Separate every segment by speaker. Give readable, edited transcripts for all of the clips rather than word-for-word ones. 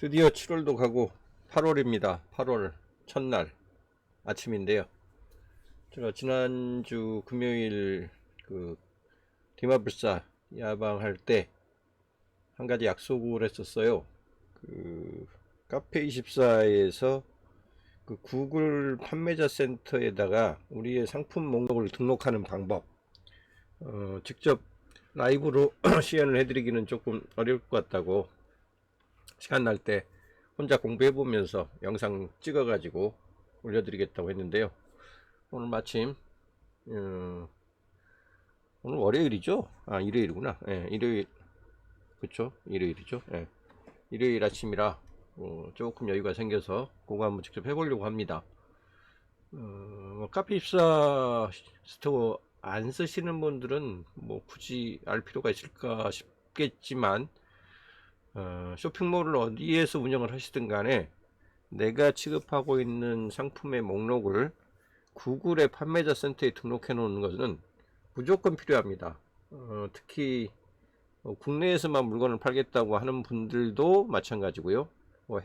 Speaker 1: 드디어 7월도 가고 8월입니다. 8월 첫날 아침인데요. 제가 지난주 금요일 그 디마불사 야방할 때 한 가지 약속을 했었어요. 그 카페24에서 그 구글 판매자 센터에다가 우리의 상품 목록을 등록하는 방법, 직접 라이브로 시연을 해드리기는 조금 어려울 것 같다고 시간 날 때 혼자 공부해 보면서 영상 찍어 가지고 올려드리겠다고 했는데요. 오늘 마침 오늘 월요일이죠? 아, 일요일이구나. 예, 일요일. 그쵸, 일요일이죠. 예, 일요일 아침이라 조금 여유가 생겨서 그거 한번 직접 해보려고 합니다. 카페24 스토어 안 쓰시는 분들은 뭐 굳이 알 필요가 있을까 싶겠지만, 쇼핑몰을 어디에서 운영을 하시든 간에 내가 취급하고 있는 상품의 목록을 구글의 판매자 센터에 등록해 놓는 것은 무조건 필요합니다. 특히 국내에서만 물건을 팔겠다고 하는 분들도 마찬가지고요.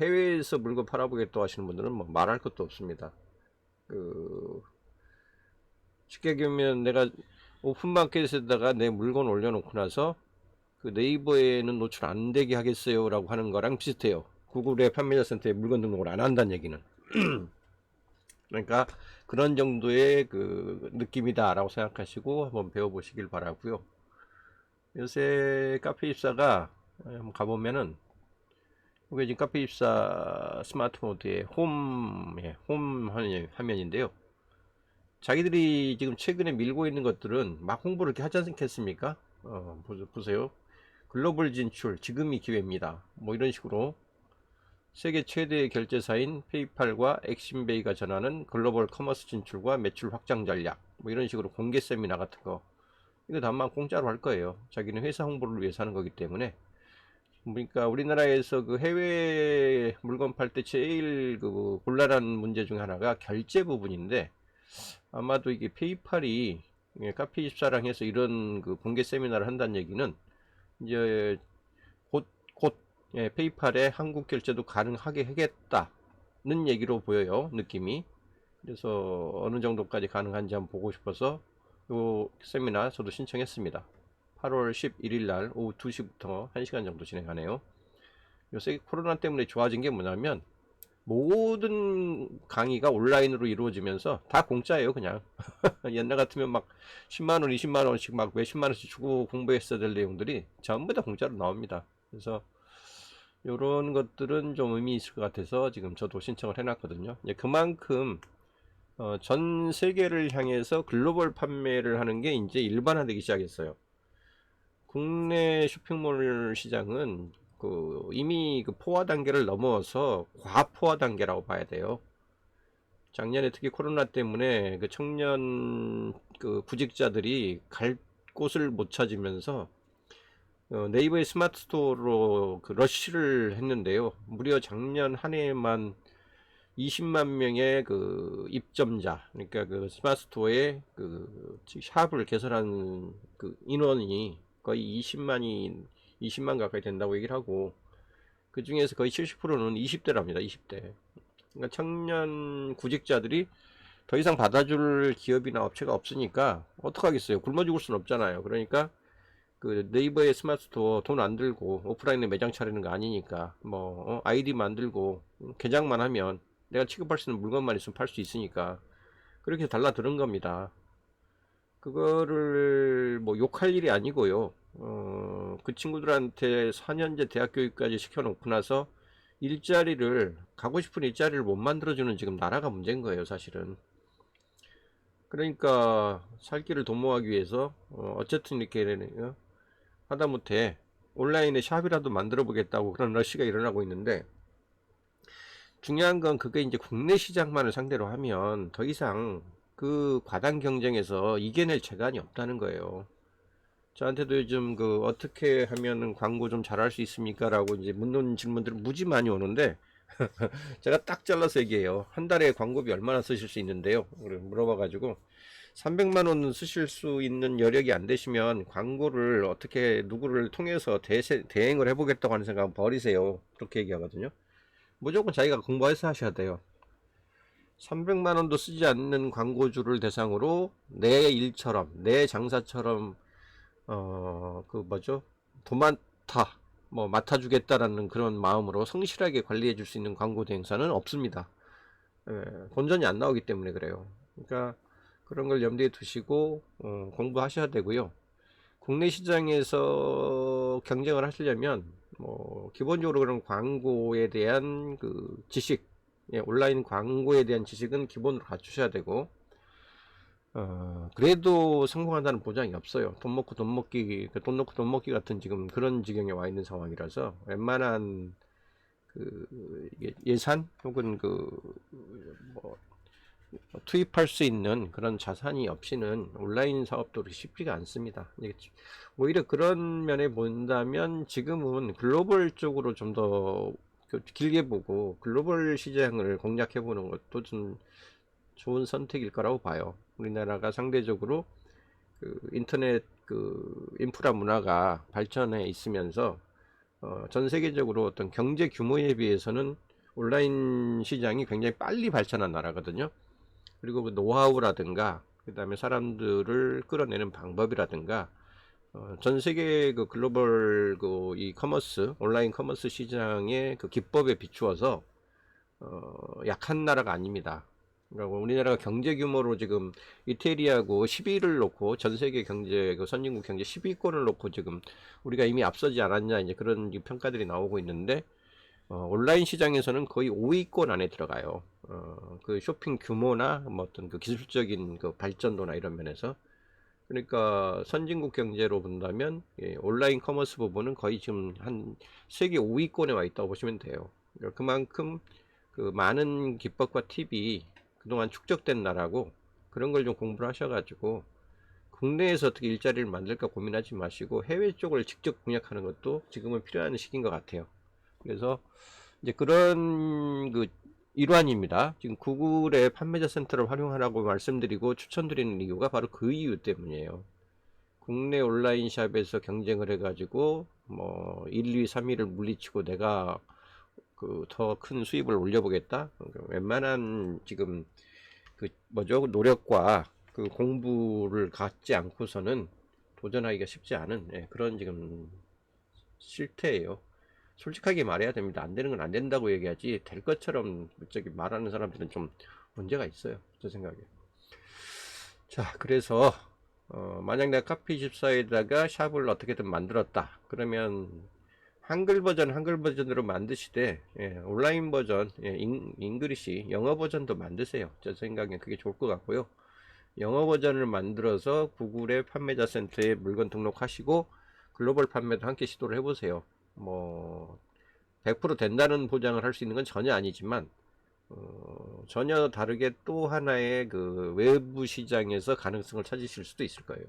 Speaker 1: 해외에서 물건 팔아보겠다고 하시는 분들은 뭐 말할 것도 없습니다. 쉽게 얘기하면 내가 오픈마켓에다가 내 물건 올려놓고 나서 그 네이버에는 노출 안 되게 하겠어요 라고 하는 거랑 비슷해요. 구글의 판매자 센터에 물건 등록을 안 한다는 얘기는. 그러니까 그런 정도의 그 느낌이다 라고 생각하시고 한번 배워보시길 바라고요. 요새 카페24가 한번 가보면은 이게 지금 카페24 스마트 모드의 홈 화면인데요. 자기들이 지금 최근에 밀고 있는 것들은 막 홍보를 이렇게 하지 않겠습니까? 보세요. 글로벌 진출, 지금이 기회입니다. 뭐 이런 식으로 세계 최대의 결제사인 페이팔과 엑신베이가 전하는 글로벌 커머스 진출과 매출 확장 전략, 뭐 이런 식으로 공개 세미나 같은 거, 이거 다만 공짜로 할 거예요. 자기는 회사 홍보를 위해서 하는 거기 때문에. 그러니까 우리나라에서 그 해외 물건 팔 때 제일 그 곤란한 문제 중 하나가 결제 부분인데, 아마도 이게 페이팔이 카페24랑 해서 이런 그 공개 세미나를 한다는 얘기는 이제 곧 페이팔에 한국 결제도 가능하게 하겠다는 얘기로 보여요, 느낌이. 그래서 어느 정도까지 가능한지 한번 보고 싶어서 요 세미나 저도 신청했습니다. 8월 11일 날 오후 2시부터 1시간 정도 진행하네요. 요새 코로나 때문에 좋아진 게 뭐냐면 모든 강의가 온라인으로 이루어지면서 다 공짜예요, 그냥. 옛날 같으면 막 10만원, 20만원씩 막 몇십만원씩 주고 공부했어야 될 내용들이 전부 다 공짜로 나옵니다. 그래서 이런 것들은 좀 의미 있을 것 같아서 지금 저도 신청을 해놨거든요. 그만큼 전 세계를 향해서 글로벌 판매를 하는 게 이제 일반화되기 시작했어요. 국내 쇼핑몰 시장은 이미 그 포화 단계를 넘어서 과포화 단계라고 봐야 돼요. 작년에 특히 코로나 때문에 그 청년 그 구직자들이 갈 곳을 못 찾으면서 네이버의 스마트 스토어로 그 러쉬를 했는데요. 무려 작년 한 해에만 20만 명의 그 입점자, 그러니까 그 스마트 스토어에 그 샵을 개설한 그 인원이 거의 20만 가까이 된다고 얘기를 하고, 그 중에서 거의 70%는 20대랍니다. 20대. 그러니까 청년 구직자들이 더 이상 받아줄 기업이나 업체가 없으니까 어떡하겠어요. 굶어 죽을 수는 없잖아요. 그러니까 그 네이버의 스마트 스토어 돈 안 들고 오프라인에 매장 차리는 거 아니니까 뭐 아이디 만들고 계장만 하면 내가 취급할 수 있는 물건만 있으면 팔 수 있으니까 그렇게 달라드는 겁니다. 그거를 뭐 욕할 일이 아니고요. 그 친구들한테 4년제 대학 교육까지 시켜놓고 나서 일자리를, 가고 싶은 일자리를 못 만들어주는 지금 나라가 문제인 거예요, 사실은. 그러니까 살 길을 도모하기 위해서 어쨌든 이렇게 하다못해 온라인에 샵이라도 만들어 보겠다고 그런 러시가 일어나고 있는데, 중요한 건 그게 이제 국내 시장만을 상대로 하면 더 이상 그 과당 경쟁에서 이겨낼 재간이 없다는 거예요. 저한테도 요즘 그 어떻게 하면 광고 좀 잘할 수 있습니까? 라고 이제 묻는 질문들이 무지 많이 오는데 제가 딱 잘라서 얘기해요. 한 달에 광고비 얼마나 쓰실 수 있는데요? 물어봐가지고 300만 원 쓰실 수 있는 여력이 안 되시면 광고를 어떻게 누구를 통해서 대행을 해보겠다고 하는 생각은 버리세요. 그렇게 얘기하거든요. 무조건 자기가 공부해서 하셔야 돼요. 300만 원도 쓰지 않는 광고주를 대상으로 내 일처럼 내 장사처럼 그 뭐죠? 도맡아 뭐 맡아주겠다라는 그런 마음으로 성실하게 관리해 줄 수 있는 광고 대행사는 없습니다. 예, 본전이 안 나오기 때문에 그래요. 그러니까 그런 걸 염두에 두시고 공부하셔야 되고요. 국내 시장에서 경쟁을 하시려면 뭐 기본적으로 그런 광고에 대한 그 지식, 예, 온라인 광고에 대한 지식은 기본으로 갖추셔야 되고 그래도 성공한다는 보장이 없어요. 돈 먹고 돈 먹기, 돈 넣고 돈 먹기 같은 지금 그런 지경에 와 있는 상황이라서 웬만한 그 예산 혹은 그뭐 투입할 수 있는 그런 자산이 없이는 온라인 사업도 쉽지가 않습니다. 오히려 그런 면에 본다면 지금은 글로벌 쪽으로 좀 더 길게 보고 글로벌 시장을 공략해 보는 것도 좀 좋은 선택일 거라고 봐요. 우리나라가 상대적으로 그 인터넷 그 인프라 문화가 발전해 있으면서 전 세계적으로 어떤 경제 규모에 비해서는 온라인 시장이 굉장히 빨리 발전한 나라거든요. 그리고 그 노하우라든가 그 다음에 사람들을 끌어내는 방법이라든가 전 세계 그 글로벌 그 이 커머스 온라인 커머스 시장의 그 기법에 비추어서 약한 나라가 아닙니다. 그러니까 우리나라가 경제 규모로 지금 이태리하고 10위를 놓고 전 세계 경제 그 선진국 경제 10위권을 놓고 지금 우리가 이미 앞서지 않았냐 이제 그런 평가들이 나오고 있는데 온라인 시장에서는 거의 5위권 안에 들어가요. 그 쇼핑 규모나 뭐 어떤 그 기술적인 그 발전도나 이런 면에서 그러니까 선진국 경제로 본다면 예, 온라인 커머스 부분은 거의 지금 한 세계 5위권에 와 있다고 보시면 돼요. 그러니까 그만큼 그 많은 기법과 팁이 그동안 축적된 나라고 그런 걸 좀 공부를 하셔가지고 국내에서 어떻게 일자리를 만들까 고민하지 마시고 해외 쪽을 직접 공략하는 것도 지금은 필요한 시기인 것 같아요. 그래서 이제 그런 그 일환입니다. 지금 구글의 판매자 센터를 활용하라고 말씀드리고 추천드리는 이유가 바로 그 이유 때문이에요. 국내 온라인 샵에서 경쟁을 해가지고 뭐 1, 2, 3위를 물리치고 내가 그 더 큰 수입을 올려보겠다. 그러니까 웬만한 지금 그 뭐죠 노력과 그 공부를 갖지 않고서는 도전하기가 쉽지 않은 예, 그런 지금 실태예요. 솔직하게 말해야 됩니다. 안 되는 건 안 된다고 얘기하지 될 것처럼 저기 말하는 사람들은 좀 문제가 있어요. 제 생각에. 자, 그래서 만약 내가 카피24에다가 샵을 어떻게든 만들었다. 그러면 한글 버전으로 만드시되 예, 온라인 버전 예, 잉글리시 영어 버전도 만드세요. 제 생각엔 그게 좋을 것 같고요. 영어 버전을 만들어서 구글의 판매자 센터에 물건 등록하시고 글로벌 판매도 함께 시도를 해보세요. 뭐 100% 된다는 보장을 할 수 있는 건 전혀 아니지만 전혀 다르게 또 하나의 그 외부 시장에서 가능성을 찾으실 수도 있을 거예요.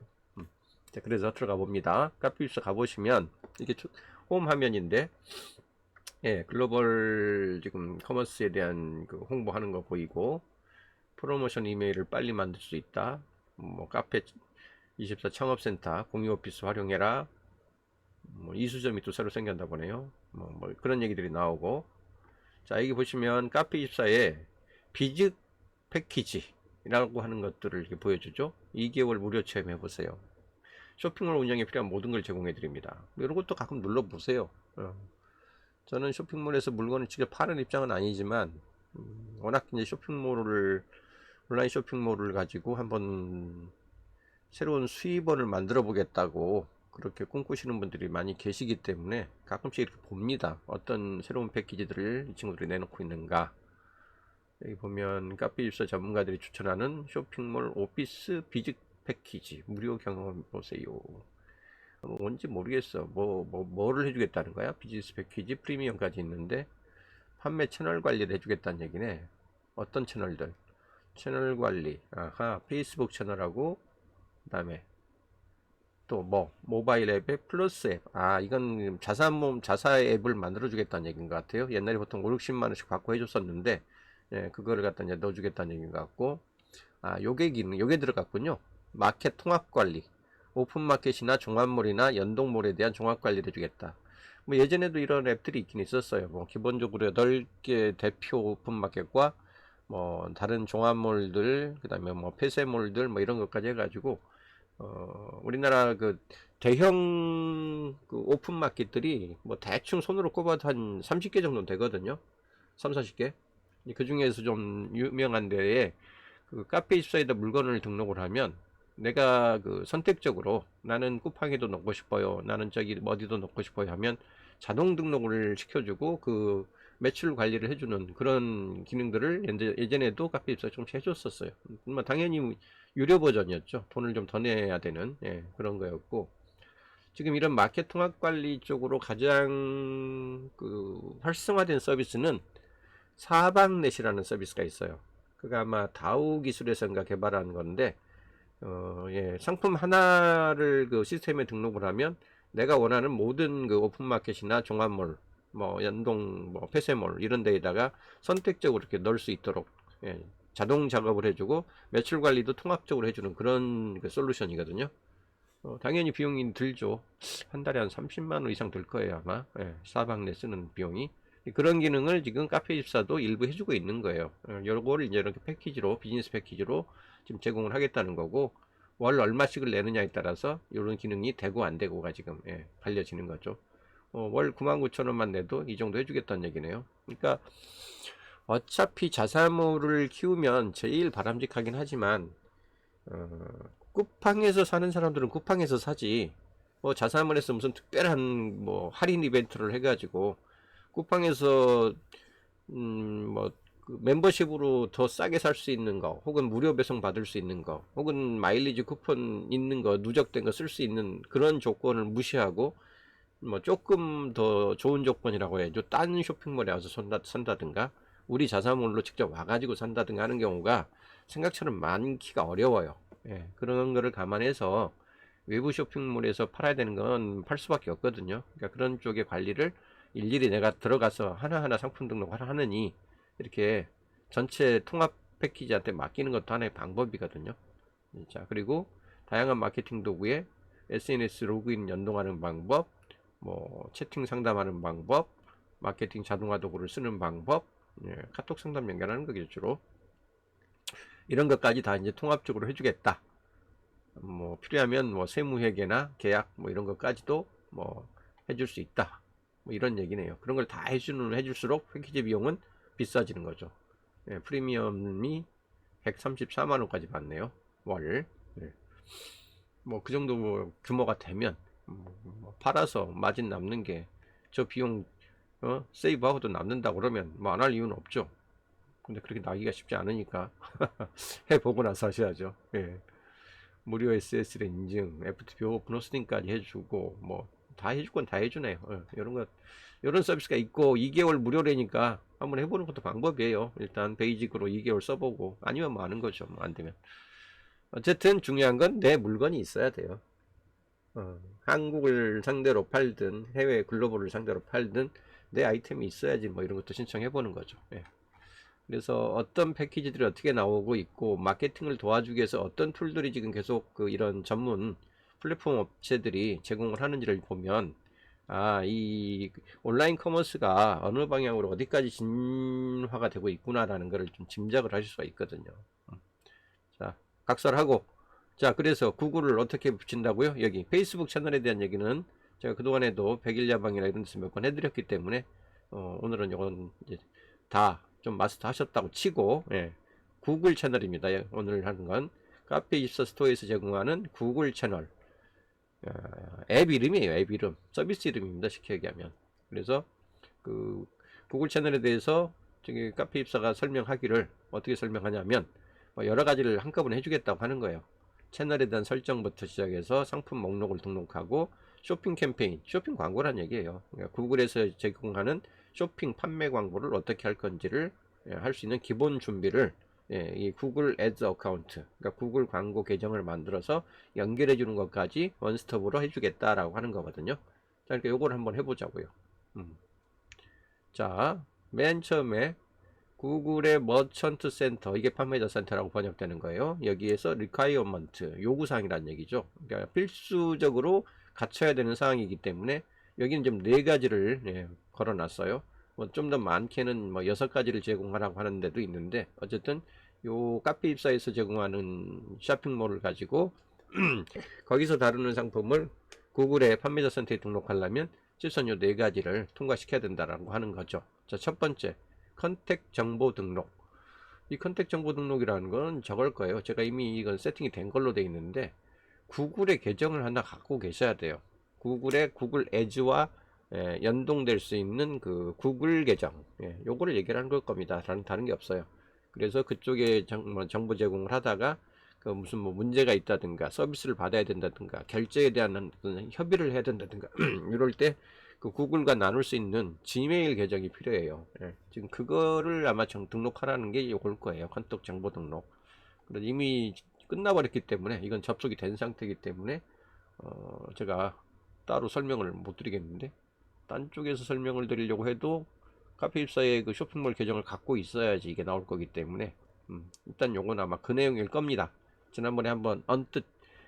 Speaker 1: 자, 그래서 들어가 봅니다. 카피뉴스 가보시면 이게 홈 화면인데 예, 글로벌 지금 커머스에 대한 그 홍보하는 거 보이고 프로모션 이메일을 빨리 만들 수 있다. 뭐 카페 24 창업센터 공유 오피스 활용해라. 뭐 이수점이 또 새로 생겼다고 하네요. 뭐 그런 얘기들이 나오고 자 여기 보시면 카페24에 비즈 패키지라고 하는 것들을 이렇게 보여주죠. 2개월 무료 체험해 보세요. 쇼핑몰 운영에 필요한 모든 걸 제공해 드립니다. 이런 것도 가끔 눌러 보세요. 저는 쇼핑몰에서 물건을 직접 파는 입장은 아니지만 워낙 이제 온라인 쇼핑몰을 가지고 한번 새로운 수입원을 만들어 보겠다고 그렇게 꿈꾸시는 분들이 많이 계시기 때문에 가끔씩 이렇게 봅니다. 어떤 새로운 패키지들을 이 친구들이 내놓고 있는가. 여기 보면 카페24 전문가들이 추천하는 쇼핑몰 오피스 비즈 패키지 무료 경험 보세요. 뭔지 모르겠어. 뭐를 해주겠다는 거야? 비즈니스 패키지 프리미엄까지 있는데 판매 채널 관리를 해주겠다는 얘기네. 어떤 채널들? 채널 관리. 아하, 페이스북 채널하고 그다음에 또 뭐 모바일 앱에 플러스 앱. 이건 자사 앱을 만들어 주겠다는 얘기인 것 같아요. 옛날에 보통 5, 60만 원씩 받고 해줬었는데 예, 그거를 갖다 이제 넣어주겠다는 얘기인 것 같고 요게 들어갔군요. 마켓 통합 관리. 오픈마켓이나 종합몰이나 연동몰에 대한 종합 관리를 해주겠다. 뭐 예전에도 이런 앱들이 있긴 있었어요. 뭐 기본적으로 8개 대표 오픈마켓과 뭐 다른 종합몰들, 그다음에 뭐 폐쇄몰들 뭐 이런 것까지 해가지고 우리나라 그 대형 그 오픈마켓들이 뭐 대충 손으로 꼽아도 한 30개 정도 되거든요. 3, 40개. 그 중에서 좀 유명한 데에 그 카페24에다 물건을 등록을 하면 내가 그 선택적으로 나는 쿠팡에도 넣고 싶어요, 나는 저기 어디도 넣고 싶어요 하면 자동 등록을 시켜주고 그 매출 관리를 해주는 그런 기능들을 예전에도 카페24가 좀 해줬었어요. 뭐 당연히 유료 버전이었죠. 돈을 좀 더 내야 되는, 예, 그런 거였고, 지금 이런 마켓 통합 관리 쪽으로 가장 그 활성화된 서비스는 사방넷이라는 서비스가 있어요. 그가 아마 다우 기술에서인가 개발한 건데, 예, 상품 하나를 그 시스템에 등록을 하면 내가 원하는 모든 그 오픈마켓이나 종합몰, 뭐 연동, 뭐 폐쇄몰 이런 데에다가 선택적으로 이렇게 넣을 수 있도록, 예, 자동 작업을 해주고 매출 관리도 통합적으로 해주는 그런 그 솔루션이거든요. 당연히 비용이 들죠. 한 달에 한 30만 원 이상 들 거예요, 아마. 예, 사방내 쓰는 비용이. 그런 기능을 지금 카페24도 일부 해주고 있는 거예요. 요거를 이제 이렇게 패키지로, 비즈니스 패키지로 지금 제공을 하겠다는 거고, 월 얼마씩을 내느냐에 따라서 이런 기능이 되고 안 되고가 지금, 예, 갈려지는 거죠. 월 99,000원만 내도 이 정도 해주겠다는 얘기네요. 그러니까 어차피 자사모를 키우면 제일 바람직하긴 하지만, 어, 쿠팡에서 사는 사람들은 쿠팡에서 사지, 뭐 자사몰에서 무슨 특별한 뭐 할인 이벤트를 해가지고 쿠팡에서 뭐 그 멤버십으로 더 싸게 살 수 있는 거, 혹은 무료 배송 받을 수 있는 거, 혹은 마일리지 쿠폰 있는 거, 누적된 거 쓸 수 있는 그런 조건을 무시하고 뭐 조금 더 좋은 조건이라고 해야죠, 딴 쇼핑몰에 와서 산다든가 우리 자사몰로 직접 와가지고 산다든가 하는 경우가 생각처럼 많기가 어려워요. 예, 그런 거를 감안해서 외부 쇼핑몰에서 팔아야 되는 건 팔 수밖에 없거든요. 그러니까 그런 쪽의 관리를 일일이 내가 들어가서 하나하나 상품 등록을 하느니 이렇게 전체 통합 패키지한테 맡기는 것도 하나의 방법이거든요. 자, 그리고 다양한 마케팅 도구에 SNS 로그인 연동하는 방법, 뭐 채팅 상담하는 방법, 마케팅 자동화 도구를 쓰는 방법, 예, 카톡 상담 연결하는 거겠죠, 주로. 이런 것까지 다 이제 통합적으로 해주겠다. 뭐 필요하면 뭐 세무회계나 계약 뭐 이런 것까지도 뭐 해줄 수 있다. 뭐 이런 얘기네요. 그런 걸 다 해줄수록 패키지 비용은 비싸지는 거죠. 예, 프리미엄이 134만 원까지 받네요, 월. 예. 뭐 그 정도 뭐 규모가 되면 뭐 팔아서 마진 남는 게 저 비용 세이브하고도 남는다 그러면 뭐 안 할 이유는 없죠. 근데 그렇게 나기가 쉽지 않으니까 해보고 나서 하셔야죠. 예. 무료 SSL 인증, FTP 오픈 호스팅까지 해주고 뭐 다 해줄 건 다 해주네요. 이런 거, 이런 서비스가 있고 2개월 무료라니까 한번 해보는 것도 방법이에요. 일단 베이직으로 2개월 써보고, 아니면 뭐 하는 거죠. 뭐 안 되면. 어쨌든 중요한 건 내 물건이 있어야 돼요. 한국을 상대로 팔든 해외 글로벌을 상대로 팔든 내 아이템이 있어야지 뭐 이런 것도 신청해 보는 거죠. 예. 그래서 어떤 패키지들이 어떻게 나오고 있고, 마케팅을 도와주기 위해서 어떤 툴들이 지금 계속 그 이런 전문 플랫폼 업체들이 제공을 하는지를 보면, 아, 이 온라인 커머스가 어느 방향으로 어디까지 진화가 되고 있구나라는 것을 좀 짐작을 하실 수가 있거든요. 자, 각설하고, 자, 그래서 구글을 어떻게 붙인다고요? 여기 페이스북 채널에 대한 얘기는 제가 그동안에도 백일야방이나 이런 데서 몇 번 해드렸기 때문에 오늘은 이건 이제 다 좀 마스터 하셨다고 치고, 예, 구글 채널입니다. 예, 오늘 하는 건 카페24 스토어에서 제공하는 구글 채널, 앱 이름이에요. 앱 이름, 서비스 이름입니다, 쉽게 얘기하면. 그래서 그 구글 채널에 대해서 저기 카페24가 설명하기를 어떻게 설명하냐면, 뭐 여러 가지를 한꺼번에 해주겠다고 하는 거예요. 채널에 대한 설정부터 시작해서 상품 목록을 등록하고, 쇼핑 캠페인, 쇼핑 광고란 얘기예요. 그러니까 구글에서 제공하는 쇼핑 판매 광고를 어떻게 할 건지를 할 수 있는 기본 준비를, 이 구글 애드 어카운트, 그러니까 구글 광고 계정을 만들어서 연결해 주는 것까지 원스톱으로 해주겠다라고 하는 거거든요. 자, 그러니까 요걸 한번 해보자고요. 자, 맨 처음에 구글의 머천트 센터, 이게 판매자 센터라고 번역되는 거예요. 여기에서 requirement, 요구사항이라는 얘기죠. 그러니까 필수적으로 갖춰야 되는 사항이기 때문에 여기는 지금 4가지를 걸어 놨어요. 뭐 좀 더 많게는 뭐 6가지를 제공하라고 하는 데도 있는데, 어쨌든 요 카페 입사에서 제공하는 쇼핑몰을 가지고 거기서 다루는 상품을 구글의 판매자 센터에 등록하려면 최소한 요 4가지를 통과시켜야 된다라고 하는 거죠. 자, 첫 번째, 컨택 정보 등록. 이 컨택 정보 등록이라는 건 저걸 거예요. 제가 이미 이건 세팅이 된 걸로 되어 있는데, 구글의 계정을 하나 갖고 계셔야 돼요. 구글의 구글 애즈와 연동될 수 있는 그 구글 계정, 요거를 얘기를 하는 걸 겁니다. 다른 게 없어요. 그래서 그쪽에 정보 제공을 하다가 그 무슨 뭐 문제가 있다든가 서비스를 받아야 된다든가 결제에 대한 협의를 해야 된다든가 이럴 때 그 구글과 나눌 수 있는 지메일 계정이 필요해요. 지금 그거를 아마 등록하라는 게 요걸 거예요. 컨택 정보 등록. 그래서 이미 끝나버렸기 때문에, 이건 접속이 된 상태이기 때문에 제가 따로 설명을 못 드리겠는데, 딴 쪽에서 설명을 드리려고 해도 카페 입사의 그 쇼핑몰 계정을 갖고 있어야지 이게 나올 거기 때문에 일단 요건 아마 그 내용일 겁니다. 지난번에 한번 언뜻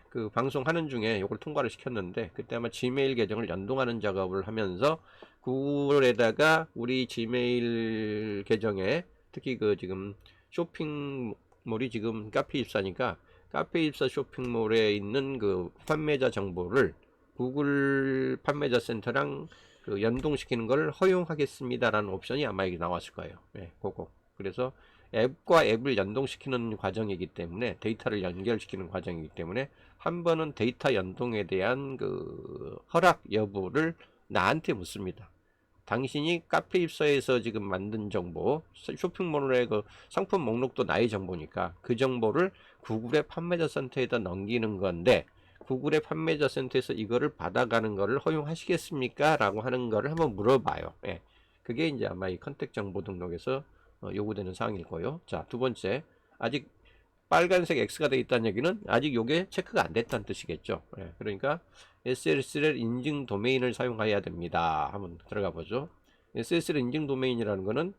Speaker 1: 그 방송하는 중에 요걸 통과를 시켰는데, 그때 아마 지메일 계정을 연동하는 작업을 하면서 구글에다가 우리 지메일 계정에 특히 그 지금 쇼핑몰이 지금 카페 입사니까 카페 입사 쇼핑몰에 있는 그 판매자 정보를 구글 판매자 센터랑 그 연동시키는 걸 허용하겠습니다라는 옵션이 아마 여기 나왔을 거예요. 그거. 그래서 앱과 앱을 연동시키는 과정이기 때문에, 데이터를 연결시키는 과정이기 때문에 한 번은 데이터 연동에 대한 그 허락 여부를 나한테 묻습니다. 당신이 카페 입사에서 지금 만든 정보, 쇼핑몰의 그 상품 목록도 나의 정보니까 그 정보를 구글의 판매자 센터에다 넘기는 건데, 구글의 판매자 센터에서 이거를 받아가는 거를 허용하시겠습니까? 라고 하는 거를 한번 물어봐요. 그게 이제 아마 이 컨택 정보 등록에서 요구되는 사항일 거예요. 자, 두 번째, 아직 빨간색 X가 되어 있다는 얘기는 아직 요게 체크가 안 됐다는 뜻이겠죠. 그러니까 SSL 인증 도메인을 사용해야 됩니다. 한번 들어가 보죠. SSL 인증 도메인이라는 거는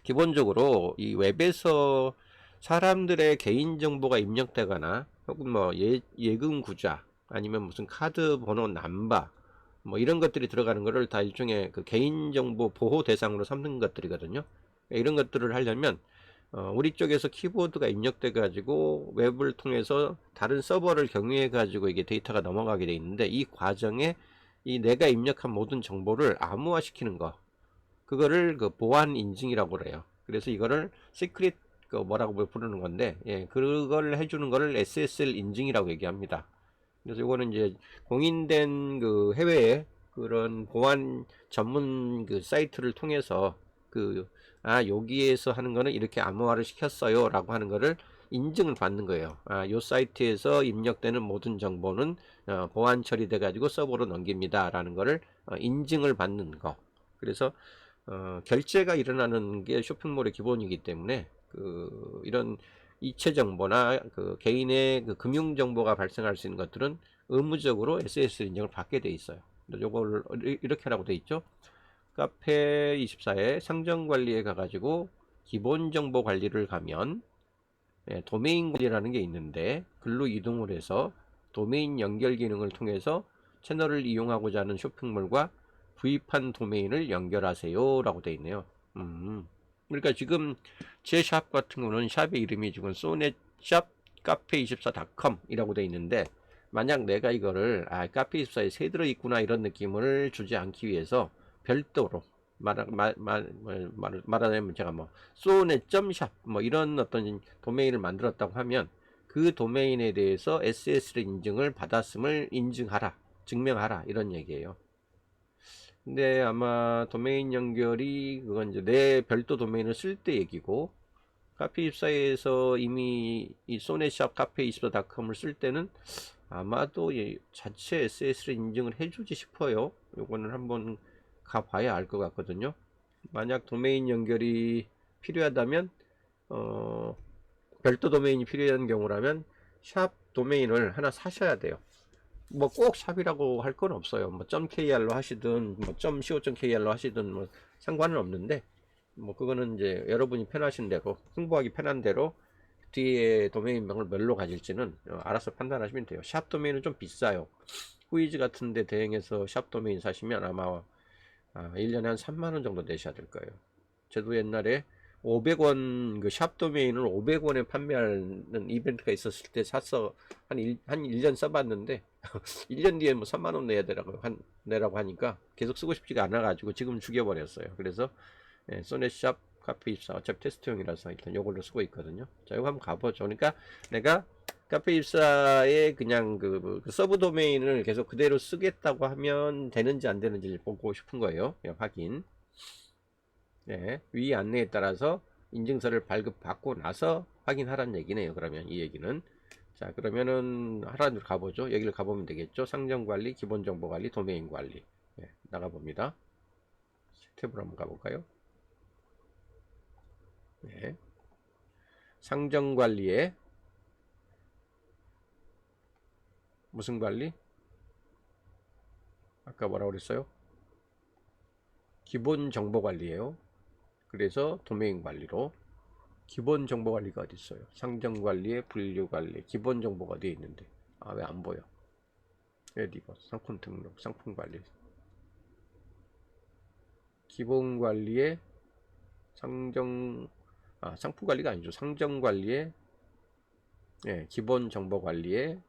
Speaker 1: 기본적으로 이 웹에서 사람들의 개인정보가 입력되거나 혹은 뭐 예금 구자 아니면 무슨 카드 번호 남바 뭐 이런 것들이 들어가는 거를 다 일종의 그 개인정보 보호 대상으로 삼는 것들이거든요. 이런 것들을 하려면 우리 쪽에서 키보드가 입력돼 가지고 웹을 통해서 다른 서버를 경유해 가지고 이게 데이터가 넘어가게 돼 있는데, 이 과정에 이 내가 입력한 모든 정보를 암호화 시키는 거, 그거를 그 보안 인증이라고 그래요. 그래서 이거를 시크릿 그 뭐라고 부르는 건데, 그걸 해주는 거를 SSL 인증이라고 얘기합니다. 그래서 이거는 이제 공인된 그 해외에 그런 보안 전문 그 사이트를 통해서 여기에서 하는 거는 이렇게 암호화를 시켰어요 라고 하는 거를 인증을 받는 거예요. 요 사이트에서 입력되는 모든 정보는 보안 처리돼 가지고 서버로 넘깁니다 라는 거를 인증을 받는 거. 그래서 결제가 일어나는 게 쇼핑몰의 기본이기 때문에 이런 이체 정보나 그 개인의 그 금융 정보가 발생할 수 있는 것들은 의무적으로 SSL 인증을 받게 돼 있어요. 요걸 이렇게 하라고 돼 있죠. 카페 24에 상점 관리에 가가지고 기본 정보 관리를 가면 도메인 관리라는 게 있는데, 글로 이동을 해서 도메인 연결 기능을 통해서 채널을 이용하고자 하는 쇼핑몰과 구입한 도메인을 연결하세요 라고 되어 있네요. 그러니까 지금 제 샵 같은 거는 샵의 이름이 지금 소넷샵 카페24.com 이라고 되어 있는데, 만약 내가 이거를 카페24에 새 들어 있구나 이런 느낌을 주지 않기 위해서 별도로 말하자면 제가 뭐 소넷.샵 뭐 이런 어떤 도메인을 만들었다고 하면, 그 도메인에 대해서 SSL 인증을 받았음을 인증하라, 증명하라 이런 얘기예요. 근데 아마 도메인 연결이 그건 이제 내 별도 도메인을 쓸 때 얘기고, 카페24에서 이미 이 소넷샵 카페24.com을 쓸 때는 아마도 자체 SSL 인증을 해주지 싶어요. 요거는 한번 가봐야 알 것 같거든요. 만약 도메인 연결이 필요하다면 별도 도메인이 필요한 경우라면 샵 도메인을 하나 사셔야 돼요. 뭐 꼭 샵이라고 할 건 없어요. 뭐 .kr로 하시든 뭐 .co.kr로 하시든 뭐 상관은 없는데, 뭐 그거는 이제 여러분이 편하신 대로, 홍보하기 편한 대로 뒤에 도메인명을 뭘로 가질지는 알아서 판단하시면 돼요. 샵 도메인은 좀 비싸요. 후이즈 같은데 대행해서 샵 도메인 사시면 아마 1년에 한 3만원 정도 내셔야 될 거예요. 저도 옛날에 500원 그 샵 도메인을 500원에 판매하는 이벤트가 있었을 때 샀어. 한 1년 써봤는데 1년 뒤에 뭐 3만원 내라고 하니까 계속 쓰고 싶지가 않아 가지고 지금 죽여버렸어요. 그래서 소넷샵 카페24 어차피 테스트용이라서 일단 요걸로 쓰고 있거든요. 자, 이거 한번 가보죠. 그러니까 내가 카페24의 그냥 그 서브 도메인을 계속 그대로 쓰겠다고 하면 되는지 안 되는지 보고 싶은 거예요. 확인. 네, 위 안내에 따라서 인증서를 발급받고 나서 확인하라는 얘기네요. 그러면 이 얘기는. 자, 그러면은 하라는 데 가보죠. 여기를 가보면 되겠죠. 상점관리, 기본정보관리, 도메인관리. 나가봅니다. 탭으로 한번 가볼까요? 네. 상점관리에 무슨 관리? 아까 뭐라고 그랬어요? 기본정보관리에요. 그래서 도메인관리로. 기본정보관리가 어디 있어요? 상점관리에 분류관리, 기본정보가 어디에 있는데? 왜 안 보여? 에디버, 상품 등록, 상품관리. 기본관리에 상품관리가 아니죠. 상점관리에 기본정보관리에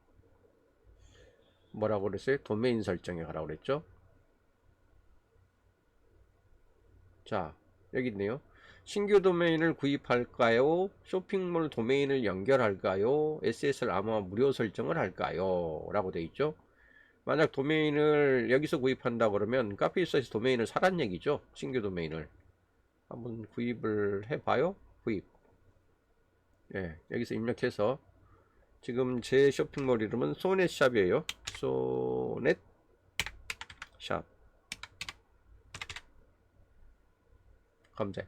Speaker 1: 뭐라고 그랬어요? 도메인 설정에 가라고 그랬죠. 자, 여기 있네요. 신규 도메인을 구입할까요? 쇼핑몰 도메인을 연결할까요? SSL 암호화 무료 설정을 할까요? 라고 돼 있죠. 만약 도메인을 여기서 구입한다 그러면 카페이사에서 도메인을 사란 얘기죠. 신규 도메인을 한번 구입을 해봐요. 구입. 여기서 입력해서 지금 제 쇼핑몰 이름은 소넷샵이에요. 소넷샵. 검색.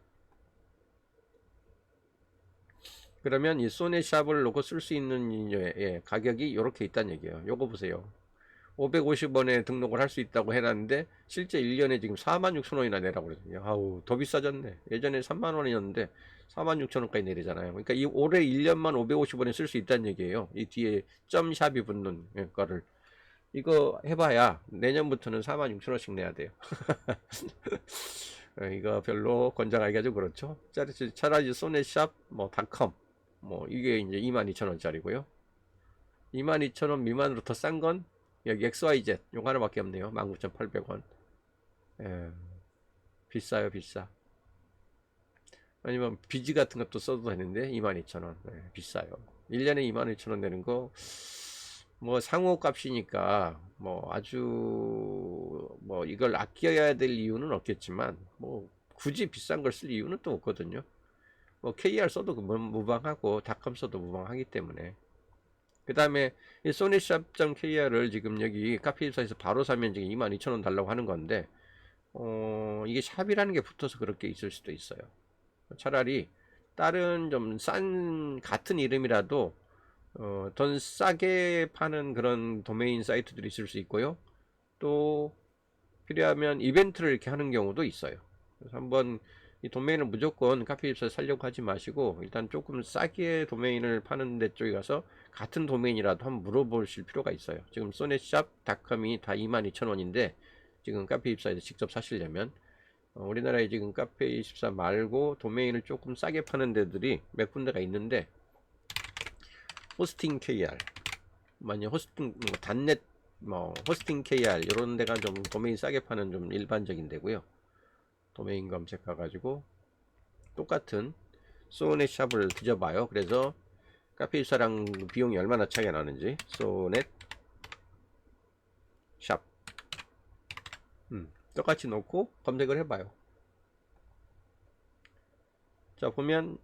Speaker 1: 그러면 이 소넷샵을 놓고 쓸 수 있는 가격이 이렇게 있다는 얘기예요. 요거 보세요. 550원에 등록을 할 수 있다고 해놨는데 실제 1년에 지금 46,000원이나 내라고 그러거든요. 아우, 더 비싸졌네. 예전에 3만원이었는데 46,000원까지 내리잖아요. 그러니까 이 올해 1년만 550원에 쓸 수 있다는 얘기예요. 이 뒤에 점샵이 붙는 거를. 이거 해봐야 내년부터는 46,000원씩 내야 돼요. 이거 별로 권장하기가 좀 그렇죠. 차라리 소넷샵 닷컴 이게 이제 22,000원짜리고요. 22,000원 미만으로 더 싼 건 여기 XYZ 요거 하나밖에 없네요. 19,800원. 비싸요, 비싸. 아니면 비즈 같은 것도 써도 되는데 22,000원. 비싸요. 1년에 22,000원 내는 거 상호 값이니까 아주 이걸 아껴야 될 이유는 없겠지만 굳이 비싼 걸 쓸 이유는 또 없거든요. KR 써도 무방하고 닷컴 써도 무방하기 때문에. 그 다음에 이 소니샵.kr을 지금 여기 카페입사에서 바로 사면 지금 22,000원 달라고 하는 건데 이게 샵이라는 게 붙어서 그렇게 있을 수도 있어요. 차라리 다른 좀 싼 같은 이름이라도 더 싸게 파는 그런 도메인 사이트들이 있을 수 있고요. 또 필요하면 이벤트를 이렇게 하는 경우도 있어요. 그래서 한번 이 도메인을 무조건 카페입사에 살려고 하지 마시고 일단 조금 싸게 도메인을 파는 데 쪽에 가서 같은 도메인이라도 한번 물어보실 필요가 있어요. 지금 소넷샵.com이 다 22,000원인데 지금 카페입사에서 직접 사시려면 우리나라에 지금 카페24 말고 도메인을 조금 싸게 파는 데들이 몇 군데가 있는데 호스팅 KR 만약 호스팅 단넷 호스팅 KR 이런 데가 좀 도메인 싸게 파는 좀 일반적인 데고요. 도메인 검색 가가지고 똑같은 소넷 샵을 뒤져봐요. 그래서 카페24랑 비용이 얼마나 차이가 나는지 소넷 샵 똑같이 놓고 검색을 해봐요. 자, 보면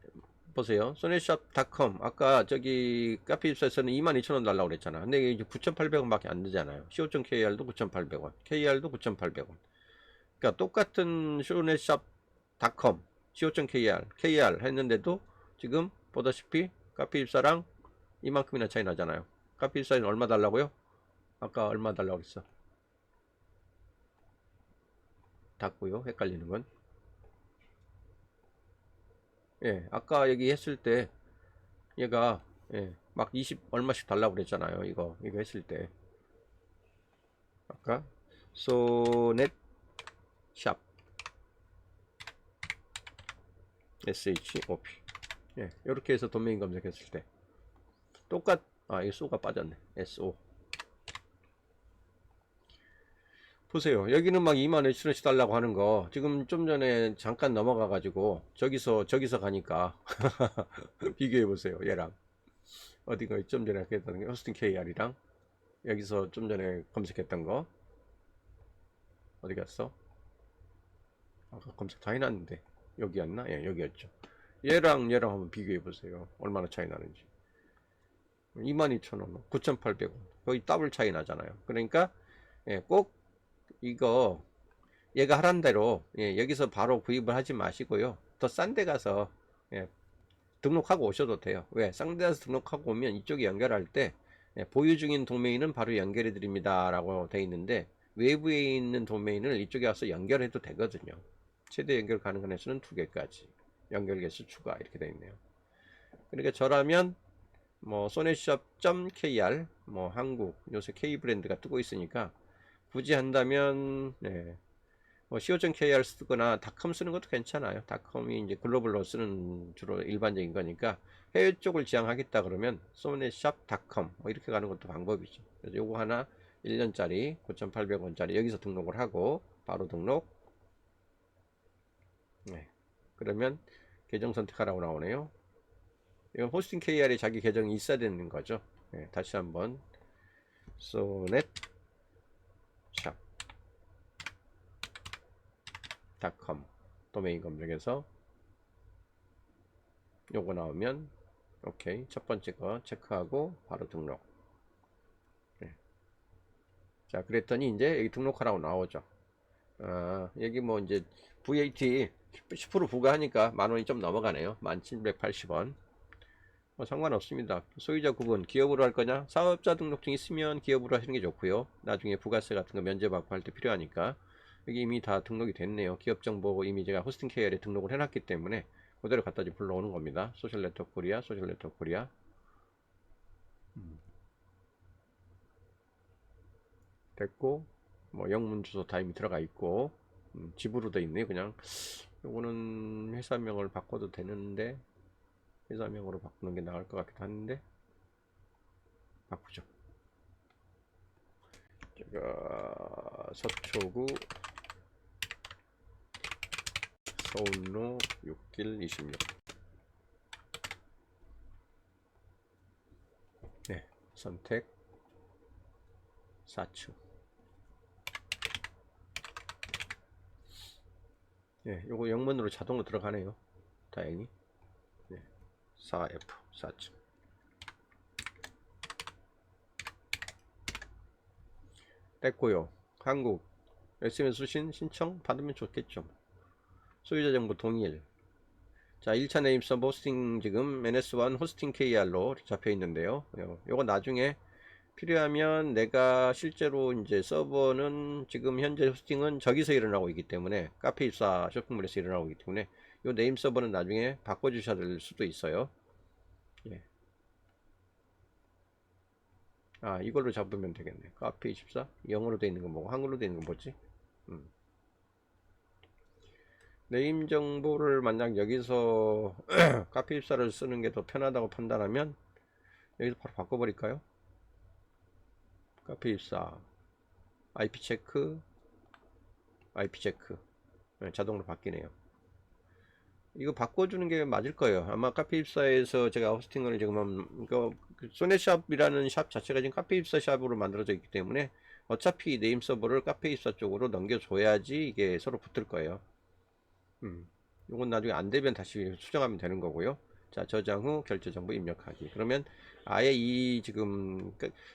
Speaker 1: 보세요. 소넷샵.com 아까 저기 카페24에서는 22,000원 달라고 그랬잖아. 근데 이게 9,800원 밖에 안 되잖아요. co.kr도 9,800원, kr도 9,800원. 그러니까 똑같은 소넷샵.com, co.kr 했는데도 지금 보다시피 카페24랑 이만큼이나 차이 나잖아요. 카페24는 얼마 달라고요? 아까 얼마 달라고 했어? 닫고요. 헷갈리는 건. 아까 얘기했을 때 얘가 막 20 얼마씩 달라고 그랬잖아요. 이거 했을 때 아까 소넷 샵 SHOP. 예, 이렇게 해서 도메인 검색했을 때 이 소가 빠졌네. SO. 보세요. 여기는 막 25,000원씩 달라고 하는 거 지금 좀 전에 잠깐 넘어가 가지고 저기서 가니까 비교해 보세요. 얘랑 어디가 좀 전에 했던 게 호스팅 KR이랑 여기서 좀 전에 검색했던 거 어디 갔어? 아까 검색 다 해놨는데 여기였나? 예, 여기였죠. 얘랑 한번 비교해 보세요. 얼마나 차이 나는지. 22,000원, 9,800원. 거의 더블 차이 나잖아요. 그러니까 예, 꼭 이거 얘가 하란 대로 여기서 바로 구입을 하지 마시고요. 더 싼 데 가서 예, 등록하고 오셔도 돼요. 왜? 싼 데 가서 등록하고 오면 이쪽에 연결할 때 보유 중인 도메인은 바로 연결해 드립니다 라고 돼 있는데 외부에 있는 도메인을 이쪽에 와서 연결해도 되거든요. 최대 연결 가능한 횟수는 2개까지, 연결 개수 추가 이렇게 돼 있네요. 그러니까 저라면 뭐 소넷샵.kr 뭐 한국 요새 K 브랜드가 뜨고 있으니까 굳이 한다면 뭐 co.kr 쓰거나 닷컴 쓰는 것도 괜찮아요. 닷컴이 이제 글로벌로 쓰는 주로 일반적인 거니까 해외 쪽을 지향하겠다 그러면 소넷샵.com 뭐 이렇게 가는 것도 방법이죠. 그래서 요거 하나 1년짜리 9,800원짜리 여기서 등록을 하고 바로 등록. 그러면 계정 선택하라고 나오네요. 이건 호스팅 KR에 자기 계정이 있어야 되는 거죠. 다시 한번 소넷샵 .com 도메인 검색해서 요거 나오면 오케이, 첫 번째 거 체크하고 바로 등록. 자, 그랬더니 이제 여기 등록하라고 나오죠. 여기 뭐 이제 VAT 10% 부과하니까 만원이 좀 넘어가네요. 1780원. 상관없습니다. 소유자 구분 기업으로 할 거냐? 사업자 등록증 있으면 기업으로 하시는 게 좋고요. 나중에 부가세 같은 거 면제받고 할 때 필요하니까. 여기 이미 다 등록이 됐네요. 기업 정보 이미 제가 호스팅 KR에 등록을 해놨기 때문에 그대로 갖다 불러오는 겁니다. 소셜 네트워크 코리아, 소셜 네트워크 코리아. 됐고, 뭐 영문 주소 다 이미 들어가 있고, 집으로 돼 있네요. 그냥 요거는 회사명을 바꿔도 되는데 회사명으로 바꾸는 게 나을 것 같기도 한데 바꾸죠. 제가 서초구 서울로 6길 26. 네, 선택 4층. 요거 영문으로 자동으로 들어가네요. 다행히. 4F 4층. 됐고요. 한국 SMS 수신 신청 받으면 좋겠죠. 소유자 정보 동일. 자, 1차 네임 서버 호스팅 지금 NS1 호스팅 KR로 잡혀 있는데요. 요거 나중에 필요하면 내가 실제로 이제 서버는 지금 현재 호스팅은 저기서 일어나고 있기 때문에 카페24 쇼핑몰에서 일어나고 있기 때문에 요 네임 서버는 나중에 바꿔주셔야 될 수도 있어요. 이걸로 잡으면 되겠네. 카페24 영어로 돼 있는 거 뭐고 한글로 돼 있는 거 뭐지? 네임 정보를 만약 여기서 카페24를 쓰는 게 더 편하다고 판단하면 여기서 바로 바꿔버릴까요? 카페24 IP 체크 자동으로 바뀌네요. 이거 바꿔주는 게 맞을 거예요. 아마 카페24에서 제가 호스팅을 지금 소넷샵이라는 샵 자체가 지금 카페24 샵으로 만들어져 있기 때문에 어차피 네임 서버를 카페24 쪽으로 넘겨줘야지 이게 서로 붙을 거예요. 이건 나중에 안 되면 다시 수정하면 되는 거고요. 자, 저장 후 결제 정보 입력하기. 그러면 아예 이 지금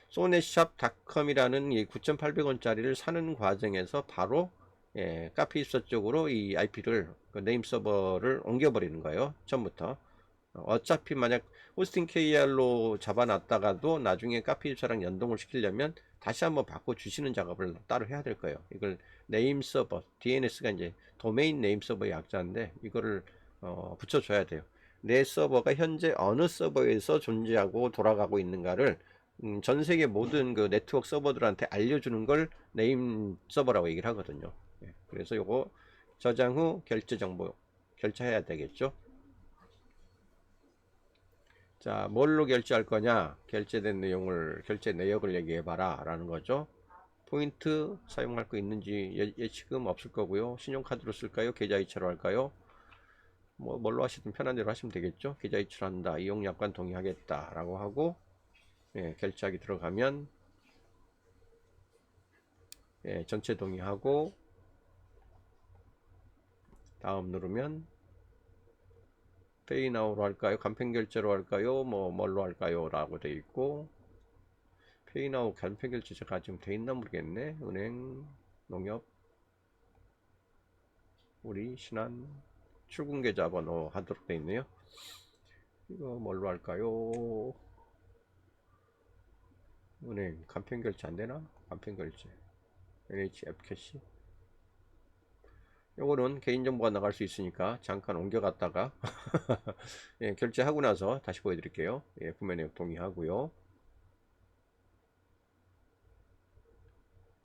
Speaker 1: 소넷샵닷컴이라는 이 9,800원짜리를 사는 과정에서 바로 카페24 쪽으로 이 IP를 네임 서버를 옮겨버리는 거예요. 처음부터. 어차피 만약 호스팅 KR로 잡아놨다가도 나중에 카페24랑 연동을 시키려면 다시 한번 바꿔주시는 작업을 따로 해야 될 거예요. 이걸 네임 서버, DNS가 이제 도메인 네임 서버의 약자인데 이거를 붙여줘야 돼요. 내 서버가 현재 어느 서버에서 존재하고 돌아가고 있는가를 전 세계 모든 그 네트워크 서버들한테 알려주는 걸 네임 서버라고 얘기를 하거든요. 예, 그래서 요거 저장 후 결제 정보 결제해야 되겠죠. 자, 뭘로 결제할 거냐? 결제된 내용을, 결제 내역을 얘기해 봐라 라는 거죠. 포인트 사용할 거 있는지 예치금 없을 거고요. 신용카드로 쓸까요? 계좌이체로 할까요? 뭐 뭘로 하시든 편한 대로 하시면 되겠죠. 계좌이체로 한다. 이용 약관 동의하겠다 라고 하고, 예, 결제하기 들어가면, 예, 전체 동의하고 다음 누르면 페이나우로 할까요? 간편결제로 할까요? 뭐 뭘로 할까요? 라고 돼 있고, 페이나우 간편결제 제가 지금 돼 있나 모르겠네. 은행, 농협, 우리 신한, 출금계좌 번호 하도록 돼 있네요. 이거 뭘로 할까요? 은행 간편결제 안 되나? 간편결제 NHF 캐시. 요거는 개인정보가 나갈 수 있으니까 잠깐 옮겨갔다가 예, 결제하고 나서 다시 보여드릴게요. 예, 구매 내역 동의하고요.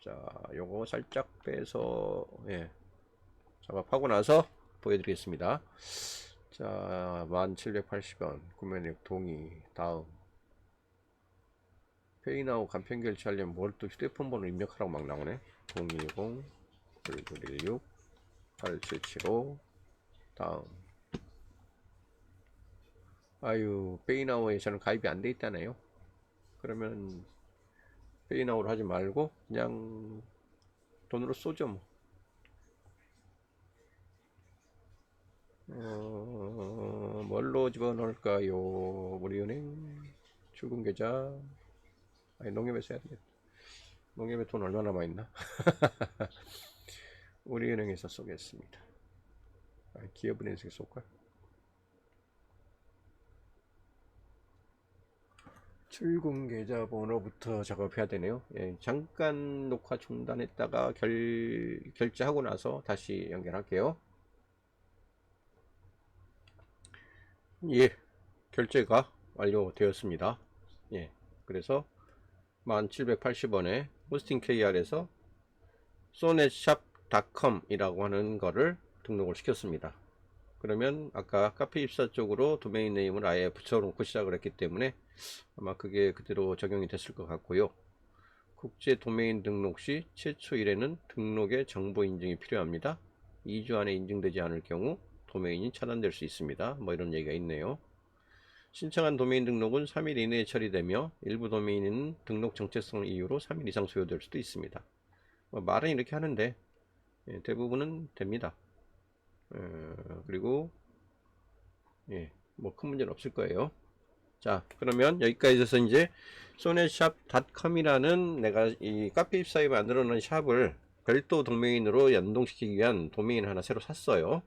Speaker 1: 자, 요거 살짝 빼서 예, 작업하고 나서 보여드리겠습니다. 자, 1780원 구매 내역 동의. 다음 페이나우 간편 결제하려면 뭘 또 휴대폰 번호 입력하라고 막 나오네. 010 1116 8775. 다음 아유, 페이나우에 저는 가입이 안 돼 있다네요. 그러면 페이나우를 하지 말고 그냥 돈으로 쏘죠 뭐. 뭘로 집어넣을까요? 우리은행 출금계좌. 아니, 농협에서 해야 되겠다. 농협에 돈 얼마 남아있나? 우리은행에서 쏘겠습니다. 기업은행에서 쏠까? 출금 계좌 번호부터 작업해야 되네요. 예, 잠깐 녹화 중단했다가 결제하고 나서 다시 연결할게요. 예, 결제가 완료되었습니다. 예, 그래서 1780원에 호스팅 KR에서 sonetshop.com 이라고 하는 거를 등록을 시켰습니다. 그러면 아까 카페24 쪽으로 도메인 네임을 아예 붙여놓고 시작을 했기 때문에 아마 그게 그대로 적용이 됐을 것 같고요. 국제 도메인 등록 시 최초 1회는 등록의 정보 인증이 필요합니다. 2주 안에 인증되지 않을 경우 도메인이 차단될 수 있습니다. 뭐 이런 얘기가 있네요. 신청한 도메인 등록은 3일 이내에 처리되며 일부 도메인은 등록 정체성 이유로 3일 이상 소요될 수도 있습니다. 뭐 말은 이렇게 하는데 대부분은 됩니다. 그리고 예, 뭐 큰 문제는 없을 거예요. 자, 그러면 여기까지 해서 이제 sonetshop.com이라는 내가 이 카페24에 만들어 놓은 샵을 별도 도메인으로 연동시키기 위한 도메인 하나 새로 샀어요.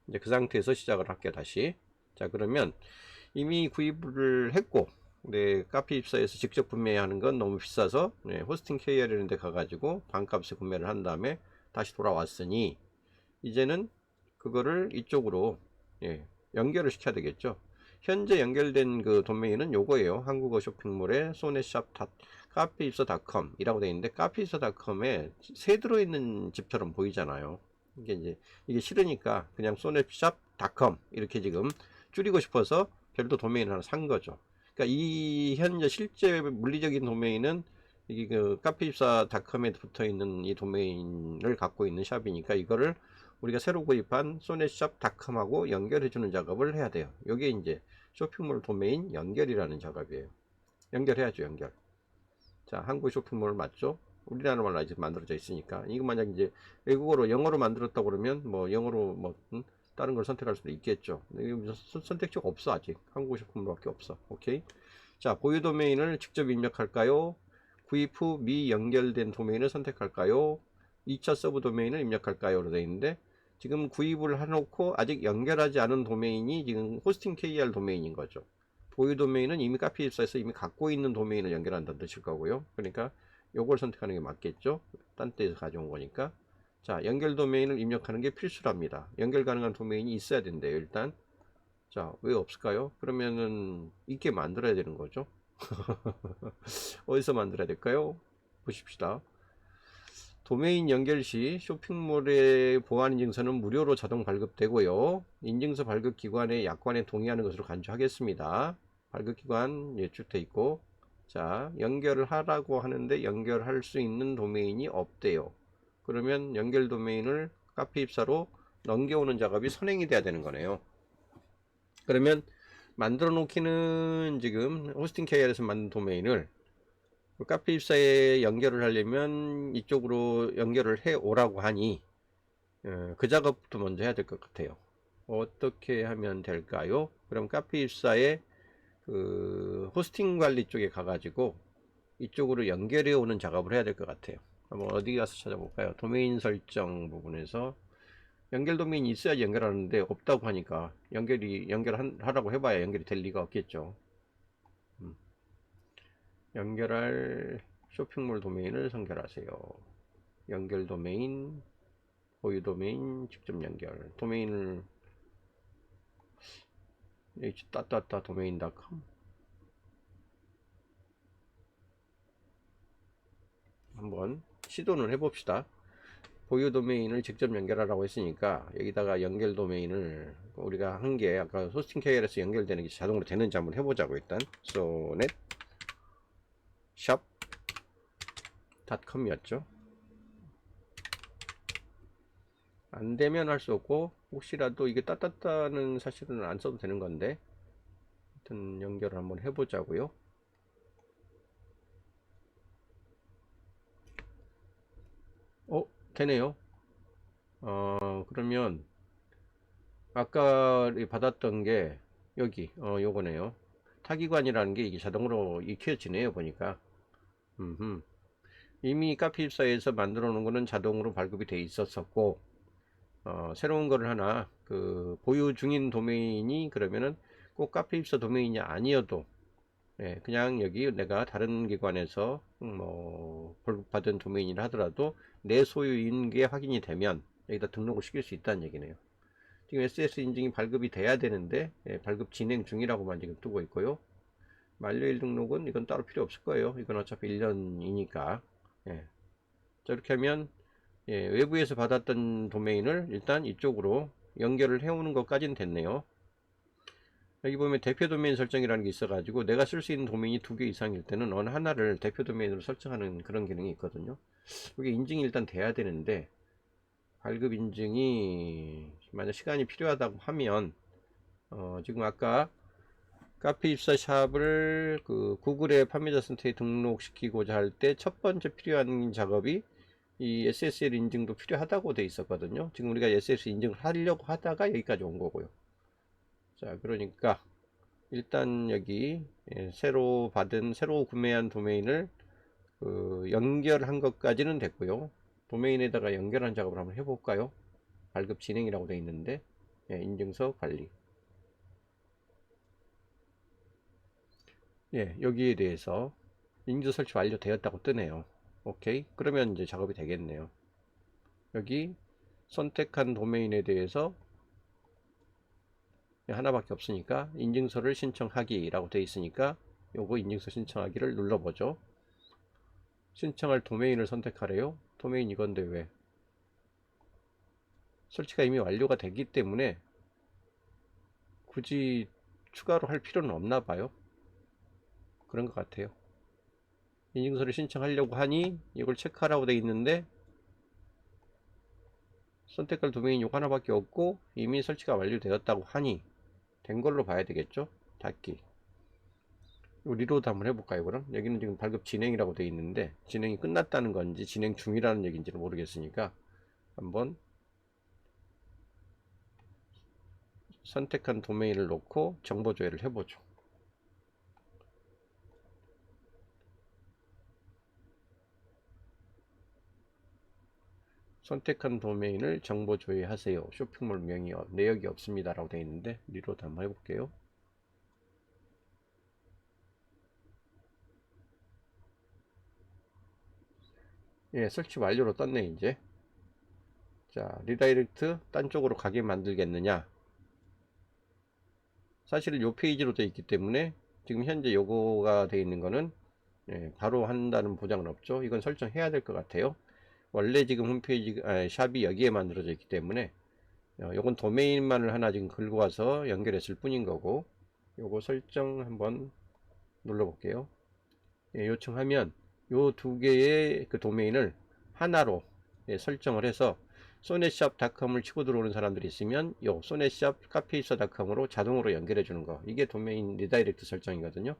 Speaker 1: 이제 그 상태에서 시작을 할게요, 다시. 자, 그러면 이미 구입을 했고, 근데 카페24에서 직접 구매하는 건 너무 비싸서 호스팅 KR이라는 데 가가지고 반값에 구매를 한 다음에 다시 돌아왔으니 이제는 그거를 이쪽으로 연결을 시켜야 되겠죠. 현재 연결된 그 도메인은 요거예요. 한국어 쇼핑몰의 소넷샵 카페입서.com 이라고 되어 있는데 카페입서.com에 새 들어있는 집처럼 보이잖아요. 이게 이제 이게 싫으니까 그냥 소넷샵.com 이렇게 지금 줄이고 싶어서 별도 도메인 하나 산 거죠. 그러니까 이 현재 실제 물리적인 도메인은 이게 그 카페입사.com에 붙어 있는 이 도메인을 갖고 있는 샵이니까 이거를 우리가 새로 구입한 소넷샵.com하고 연결해주는 작업을 해야 돼요. 이게 이제 쇼핑몰 도메인 연결이라는 작업이에요. 연결해야죠, 연결. 자, 한국 쇼핑몰 맞죠? 우리나라 말로 이제 만들어져 있으니까. 이거 만약 이제 외국어로 영어로 만들었다고 그러면 뭐 영어로 뭐 다른 걸 선택할 수도 있겠죠. 선택지가 없어 아직. 한국 쇼핑몰밖에 없어. 오케이. 자, 보유 도메인을 직접 입력할까요? 구입 후 미연결된 도메인을 선택할까요? 2차 서브 도메인을 입력할까요? 되어 있는데 지금 구입을 해놓고 아직 연결하지 않은 도메인이 지금 호스팅 KR 도메인인 거죠. 보유 도메인은 이미 카페24에서 이미 갖고 있는 도메인을 연결한다는 뜻일 거고요. 그러니까 요걸 선택하는 게 맞겠죠. 딴 데에서 가져온 거니까. 자, 연결 도메인을 입력하는 게 필수랍니다. 연결 가능한 도메인이 있어야 된대요, 일단. 자, 왜 없을까요? 그러면은 있게 만들어야 되는 거죠. 어디서 만들어야 될까요? 보십시다. 도메인 연결 시 쇼핑몰의 보안인증서는 무료로 자동 발급되고요. 인증서 발급 기관의 약관에 동의하는 것으로 간주하겠습니다. 발급기관 예축돼 있고, 자, 연결을 하라고 하는데 연결할 수 있는 도메인이 없대요. 그러면 연결 도메인을 카페 입사로 넘겨오는 작업이 선행이 돼야 되는 거네요. 그러면 만들어 놓기는 지금 호스팅 KR에서 만든 도메인을 카페 입사에 연결을 하려면 이쪽으로 연결을 해 오라고 하니 그 작업부터 먼저 해야 될 것 같아요. 어떻게 하면 될까요? 그럼 카페 입사에 그 호스팅 관리 쪽에 가가지고 이쪽으로 연결해 오는 작업을 해야 될 것 같아요. 한번 어디 가서 찾아볼까요? 도메인 설정 부분에서 연결 도메인이 있어야지 연결하는데 없다고 하니까 연결하라고 해봐야 연결이 될 리가 없겠죠. 연결할 쇼핑몰 도메인을 선결하세요. 연결 도메인, 보유 도메인, 직접 연결. 도메인을 domain.com 한번 시도는 해봅시다. 보유 도메인을 직접 연결하라고 했으니까 여기다가 연결 도메인을 우리가 한 게 아까 호스팅 KR에서 연결되는 게 자동으로 되는지 한번 해보자고. 일단 sonet shop.com이었죠. 안 되면 할 수 없고, 혹시라도 이게 따따따는 사실은 안 써도 되는 건데, 하여튼 연결을 한번 해보자고요. 되네요. 그러면 아까 받았던 게 여기 요거네요. 타기관이라는 게 이게 자동으로 익혀지네요. 보니까 이미 카페 입사에서 만들어 놓은 거는 자동으로 발급이 돼 있었었고, 새로운 거를 하나 그 보유 중인 도메인이 그러면은 꼭 카페 입사 도메인이 아니어도 그냥 여기 내가 다른 기관에서 뭐 발급받은 도메인이라 하더라도 내 소유인 게 확인이 되면 여기다 등록을 시킬 수 있다는 얘기네요. 지금 SS 인증이 발급이 돼야 되는데 발급 진행 중이라고만 지금 뜨고 있고요. 만료일 등록은 이건 따로 필요 없을 거예요. 이건 어차피 1년이니까. 자, 이렇게 하면 외부에서 받았던 도메인을 일단 이쪽으로 연결을 해오는 것까지는 됐네요. 여기 보면 대표 도메인 설정이라는 게 있어 가지고 내가 쓸 수 있는 도메인이 2개 이상일 때는 어느 하나를 대표 도메인으로 설정하는 그런 기능이 있거든요. 이게 인증이 일단 돼야 되는데 발급 인증이 만약 시간이 필요하다고 하면 지금 아까 카페 입사 샵을 그 구글의 판매자 센터에 등록시키고자 할 때 첫 번째 필요한 작업이 이 SSL 인증도 필요하다고 돼 있었거든요. 지금 우리가 SSL 인증을 하려고 하다가 여기까지 온 거고요. 자, 그러니까 일단 여기 새로 구매한 도메인을 연결한 것까지는 됐고요. 도메인에다가 연결한 작업을 한번 해볼까요? 발급 진행이라고 되어 있는데 인증서 관리. 여기에 대해서 인증서 설치 완료되었다고 뜨네요. 오케이. 그러면 이제 작업이 되겠네요. 여기 선택한 도메인에 대해서 하나밖에 없으니까 인증서를 신청하기 라고 되어 있으니까 요거 인증서 신청하기를 눌러보죠. 신청할 도메인을 선택하래요. 도메인 이건데 왜? 설치가 이미 완료가 됐기 때문에 굳이 추가로 할 필요는 없나 봐요. 그런 것 같아요. 인증서를 신청하려고 하니 이걸 체크하라고 되어 있는데 선택할 도메인 요거 하나밖에 없고 이미 설치가 완료되었다고 하니 된 걸로 봐야 되겠죠. 닫기. 리로드 한번 해볼까요? 그럼 여기는 지금 발급 진행이라고 되어 있는데 진행이 끝났다는 건지 진행 중이라는 얘기인지는 모르겠으니까 한번 선택한 도메인을 놓고 정보 조회를 해보죠. 선택한 도메인을 정보 조회하세요. 쇼핑몰 명이 내역이 없습니다 라고 되어 있는데 리로드 한번 해볼게요. 설치 완료로 떴네. 이제 자, 리다이렉트 딴 쪽으로 가게 만들겠느냐. 사실은 요 페이지로 되어 있기 때문에 지금 현재 요거가 되어 있는 거는 바로 한다는 보장은 없죠. 이건 설정해야 될 것 같아요. 원래 지금 홈페이지 샵이 여기에 만들어져 있기 때문에 요건 도메인만을 하나 지금 긁고 와서 연결했을 뿐인 거고, 요거 설정 한번 눌러 볼게요. 요청하면 요 두 개의 그 도메인을 하나로 설정을 해서 소넷샵닷컴을 치고 들어오는 사람들이 있으면 요 소넷샵 카페이서닷컴으로 자동으로 연결해 주는 거, 이게 도메인 리다이렉트 설정이거든요.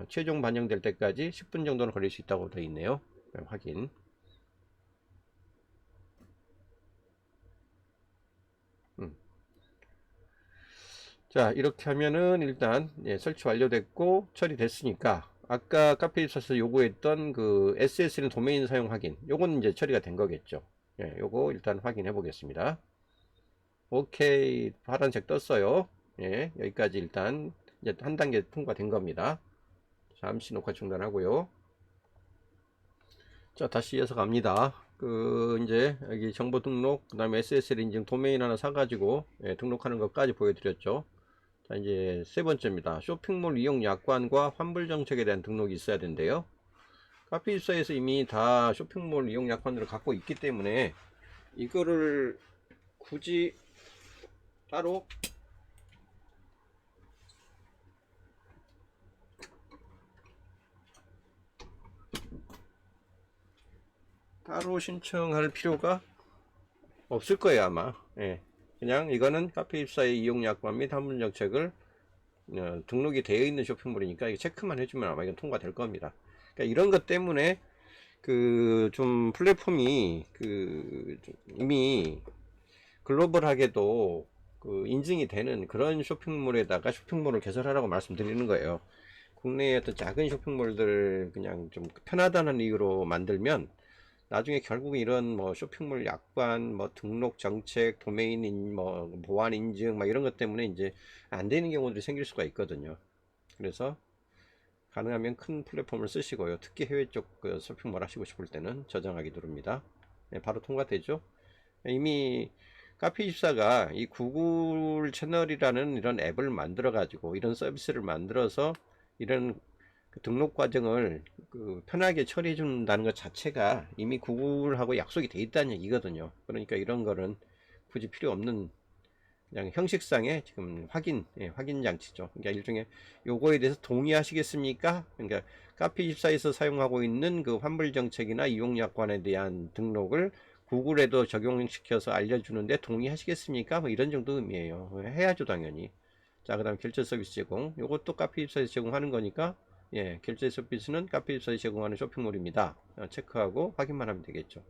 Speaker 1: 최종 반영될 때까지 10분 정도는 걸릴 수 있다고 되어 있네요. 확인. 자, 이렇게 하면은 일단 설치 완료됐고 처리됐으니까 아까 카페에 있어서 요구했던 그 SS는 도메인 사용 확인, 요건 이제 처리가 된 거겠죠. 요거 일단 확인해 보겠습니다. 오케이, 파란색 떴어요. 여기까지 일단 이제 한 단계 통과된 겁니다. 잠시 녹화 중단하고요. 자, 다시 이어서 갑니다. 이제 여기 정보 등록, 그 다음에 SSL 인증 도메인 하나 사가지고 등록하는 것까지 보여드렸죠. 자, 이제 세 번째입니다. 쇼핑몰 이용 약관과 환불 정책에 대한 등록이 있어야 된대요. 카페24에서 이미 다 쇼핑몰 이용 약관들을 갖고 있기 때문에 이거를 굳이 따로 신청할 필요가 없을 거예요, 아마. 그냥 이거는 카페24의 이용 약관 및 환불 정책을 등록이 되어 있는 쇼핑몰이니까 이거 체크만 해주면 아마 이건 통과될 겁니다. 그러니까 이런 것 때문에 좀 플랫폼이 이미 글로벌하게도 인증이 되는 그런 쇼핑몰에다가 쇼핑몰을 개설하라고 말씀드리는 거예요. 국내의 어떤 작은 쇼핑몰들 그냥 좀 편하다는 이유로 만들면 나중에 결국 이런 뭐 쇼핑몰 약관, 뭐 등록 정책, 도메인 뭐 보안 인증 막 이런 것 때문에 이제 안 되는 경우들이 생길 수가 있거든요. 그래서 가능하면 큰 플랫폼을 쓰시고요. 특히 해외 쪽 쇼핑몰 하시고 싶을 때는 저장하기 누릅니다. 바로 통과되죠. 이미 카페24가 이 구글 채널이라는 이런 앱을 만들어 가지고 이런 서비스를 만들어서 이런 등록 과정을 편하게 처리해 준다는 것 자체가 이미 구글하고 약속이 돼 있다는 얘기거든요. 그러니까 이런 거는 굳이 필요 없는 그냥 형식상의 지금 확인 장치죠. 그러니까 일종의 요거에 대해서 동의하시겠습니까? 그러니까 카페24에서 사용하고 있는 그 환불 정책이나 이용 약관에 대한 등록을 구글에도 적용시켜서 알려주는데 동의하시겠습니까? 뭐 이런 정도 의미예요. 해야죠, 당연히. 자, 그 다음 결제 서비스 제공. 요것도 카페24에서 제공하는 거니까, 결제 서비스는 카페24에서 제공하는 쇼핑몰입니다. 체크하고 확인만 하면 되겠죠.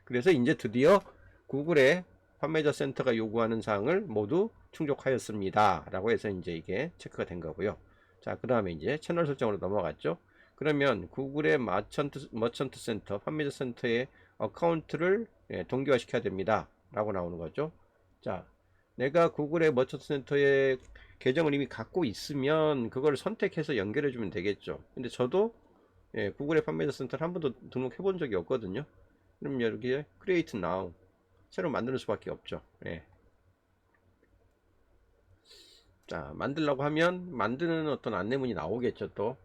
Speaker 1: 그래서 이제 드디어 구글의 판매자 센터가 요구하는 사항을 모두 충족하였습니다. 라고 해서 이제 이게 체크가 된 거고요. 자, 그 다음에 이제 채널 설정으로 넘어갔죠. 그러면 구글의 머천트 센터, 판매자 센터의 어카운트를 동기화 시켜야 됩니다. 라고 나오는 거죠. 자, 내가 구글의 머천트 센터의 계정을 이미 갖고 있으면 그걸 선택해서 연결해 주면 되겠죠. 근데 저도 구글의 판매자 센터를 한 번도 등록해 본 적이 없거든요. 그럼 여기에 Create Now 새로 만드는 수밖에 없죠. 자, 만들려고 하면 만드는 어떤 안내문이 나오겠죠. 또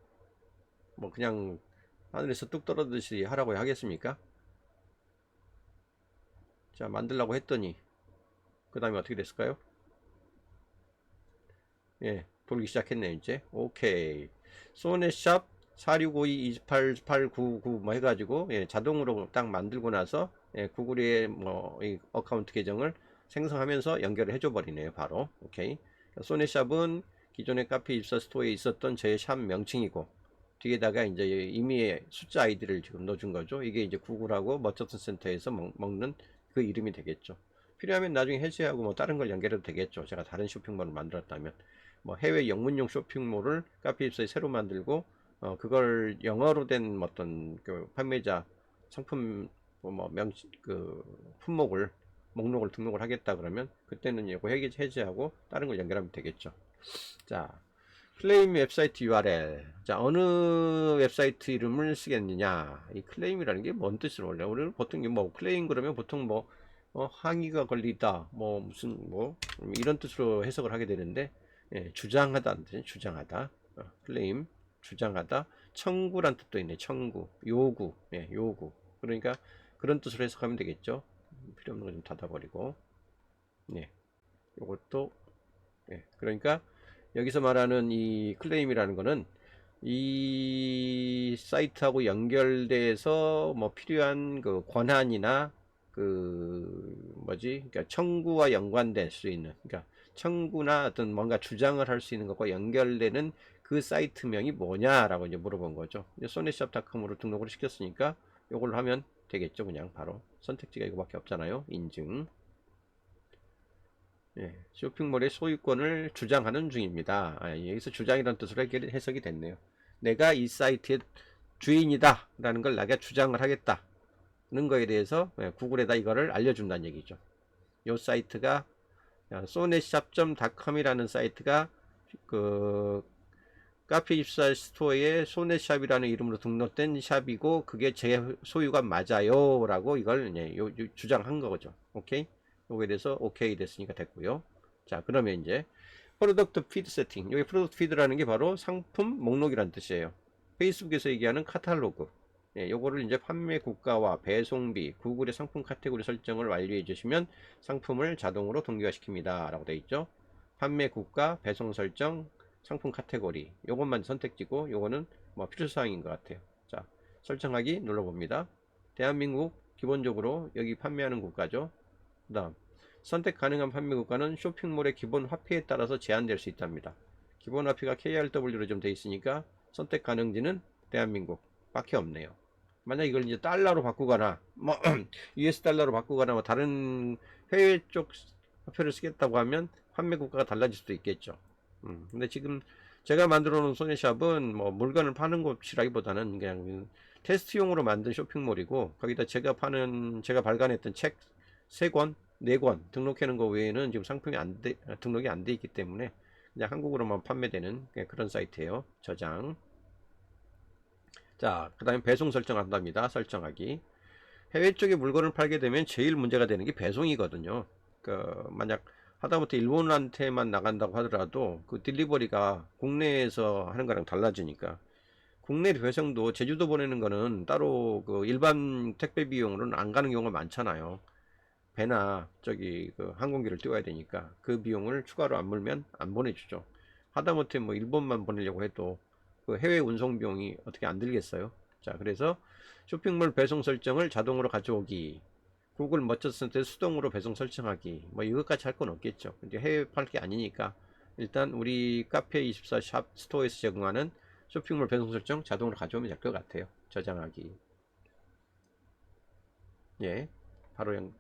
Speaker 1: 뭐 그냥 하늘에서 뚝 떨어지듯이 하라고 하겠습니까? 자, 만들려고 했더니 그 다음에 어떻게 됐을까요? 돌기 시작했네요. 이제 오케이. 소넷샵 46522899 뭐 해가지고 자동으로 딱 만들고 나서 구글의 뭐 어카운트 계정을 생성하면서 연결을 해줘 버리네요. 바로. 오케이. 소넷샵은 기존의 카페24 스토어에 있었던 제 샵 명칭이고 뒤에다가 이제 이미 숫자 아이디를 지금 넣어준 거죠. 이게 이제 구글하고 머처트 센터에서 먹는 그 이름이 되겠죠. 필요하면 나중에 해제하고 뭐 다른 걸 연결해도 되겠죠. 제가 다른 쇼핑몰을 만들었다면 뭐 해외 영문용 쇼핑몰을 카페24에 새로 만들고 그걸 영어로 된 어떤 그 판매자 상품 품목을 목록을 등록을 하겠다 그러면 그때는 이거 해제하고 다른 걸 연결하면 되겠죠. 자, 클레임 웹사이트 URL. 자, 어느 웹사이트 이름을 쓰겠느냐. 이 클레임이라는 게 뭔 뜻으로 원래 우리는 보통 뭐 클레임 그러면 보통 뭐 항의가 걸리다 뭐 무슨 뭐 이런 뜻으로 해석을 하게 되는데 예, 주장하다는 뜻이 주장하다. 클레임, 주장하다. 청구란 뜻도 있네. 청구, 요구, 예, 요구. 그러니까 그런 뜻으로 해석하면 되겠죠. 필요 없는 거 좀 닫아버리고, 네, 요것도, 예, 그러니까 여기서 말하는 이 클레임이라는 거는 이 사이트하고 연결돼서 뭐 필요한 그 권한이나 그 뭐지, 그러니까 청구와 연관될 수 있는, 그러니까 청구나 어떤 뭔가 주장을 할 수 있는 것과 연결되는 그 사이트명이 뭐냐라고 이제 물어본 거죠. 소넷샵닷컴으로 등록을 시켰으니까 이걸로 하면 되겠죠. 그냥 바로 선택지가 이거밖에 없잖아요. 인증. 예, 쇼핑몰의 소유권을 주장하는 중입니다. 여기서 주장이라는 뜻으로 해석이 됐네요. 내가 이 사이트의 주인이다 라는 걸 내가 주장을 하겠다는 거에 대해서 구글에다 이거를 알려준다는 얘기죠. 이 사이트가 소넷샵.com이라는 사이트가 그 카페24 스토어에 소넷샵이라는 이름으로 등록된 샵이고 그게 제 소유가 맞아요 라고 이걸 주장한 거죠. 오케이? 요거에 대해서 오케이 됐으니까 됐고요. 자, 그러면 이제 프로덕트 피드 세팅. 여기 프로덕트 피드라는 게 바로 상품 목록이란 뜻이에요. 페이스북에서 얘기하는 카탈로그. 예, 요거를 이제 판매 국가와 배송비, 구글의 상품 카테고리 설정을 완료해 주시면 상품을 자동으로 동기화시킵니다 라고 되어 있죠. 판매 국가, 배송 설정, 상품 카테고리, 요것만 선택지고 요거는 뭐 필수사항인 것 같아요. 자, 설정하기 눌러봅니다. 대한민국 기본적으로 여기 판매하는 국가죠. 그 다음 선택 가능한 판매 국가는 쇼핑몰의 기본 화폐에 따라서 제한될 수 있답니다. 기본 화폐가 KRW로 좀 돼 있으니까 선택 가능지는 대한민국 밖에 없네요. 만약 이걸 이제 달러로 바꾸거나 뭐 US 달러로 바꾸거나 뭐 다른 해외 쪽 화폐를 쓰겠다고 하면 판매 국가가 달라질 수도 있겠죠. 근데 지금 제가 만들어 놓은 소녀샵은 뭐 물건을 파는 곳이라기보다는 그냥 테스트용으로 만든 쇼핑몰이고 거기다 제가 발간했던 책 3권, 4권 등록해 놓은 거 외에는 지금 상품이 등록이 안 돼 있기 때문에 그냥 한국으로만 판매되는 그런 사이트예요. 저장. 자, 그 다음에 배송 설정한답니다. 설정하기. 해외 쪽에 물건을 팔게 되면 제일 문제가 되는 게 배송이거든요. 만약 하다못해 일본한테만 나간다고 하더라도 그 딜리버리가 국내에서 하는 거랑 달라지니까 국내 배송도 제주도 보내는 거는 따로 그 일반 택배 비용으로는 안 가는 경우가 많잖아요. 배나 저기 그 항공기를 띄워야 되니까 그 비용을 추가로 안 물면 안 보내주죠. 하다못해 뭐 일본만 보내려고 해도 그 해외 운송 비용이 어떻게 안 들겠어요? 자, 그래서 쇼핑몰 배송 설정을 자동으로 가져오기, 구글 머처센터에 수동으로 배송 설정하기, 뭐 이것까지 할 건 없겠죠. 근데 해외 팔 게 아니니까 일단 우리 카페24 샵 스토어에서 제공하는 쇼핑몰 배송 설정 자동으로 가져오면 될 것 같아요. 저장하기. 예, 바로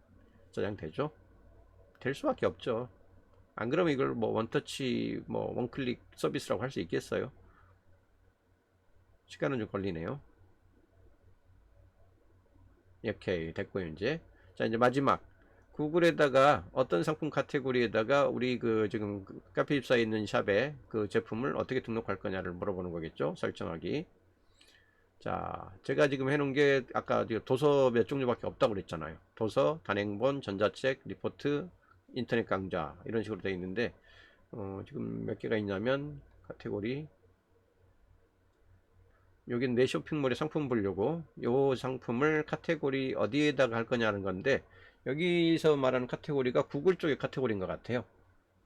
Speaker 1: 저장되죠. 될 수밖에 없죠. 안 그러면 이걸 뭐 원터치 뭐 원클릭 서비스라고 할 수 있겠어요? 시간은 좀 걸리네요. 이렇게 됐고요. 이제 자, 이제 마지막 구글에다가 어떤 상품 카테고리에다가 우리 그 지금 카페24에 있는 샵에 그 제품을 어떻게 등록할 거냐를 물어보는 거겠죠. 설정하기. 자, 제가 지금 해놓은 게 아까 도서 몇 종류밖에 없다고 그랬잖아요. 도서, 단행본, 전자책, 리포트, 인터넷 강좌 이런 식으로 되어 있는데 지금 몇 개가 있냐면 카테고리, 여긴 내 쇼핑몰의 상품 보려고 요 상품을 카테고리 어디에다가 할 거냐는 건데 여기서 말하는 카테고리가 구글 쪽의 카테고리인 것 같아요.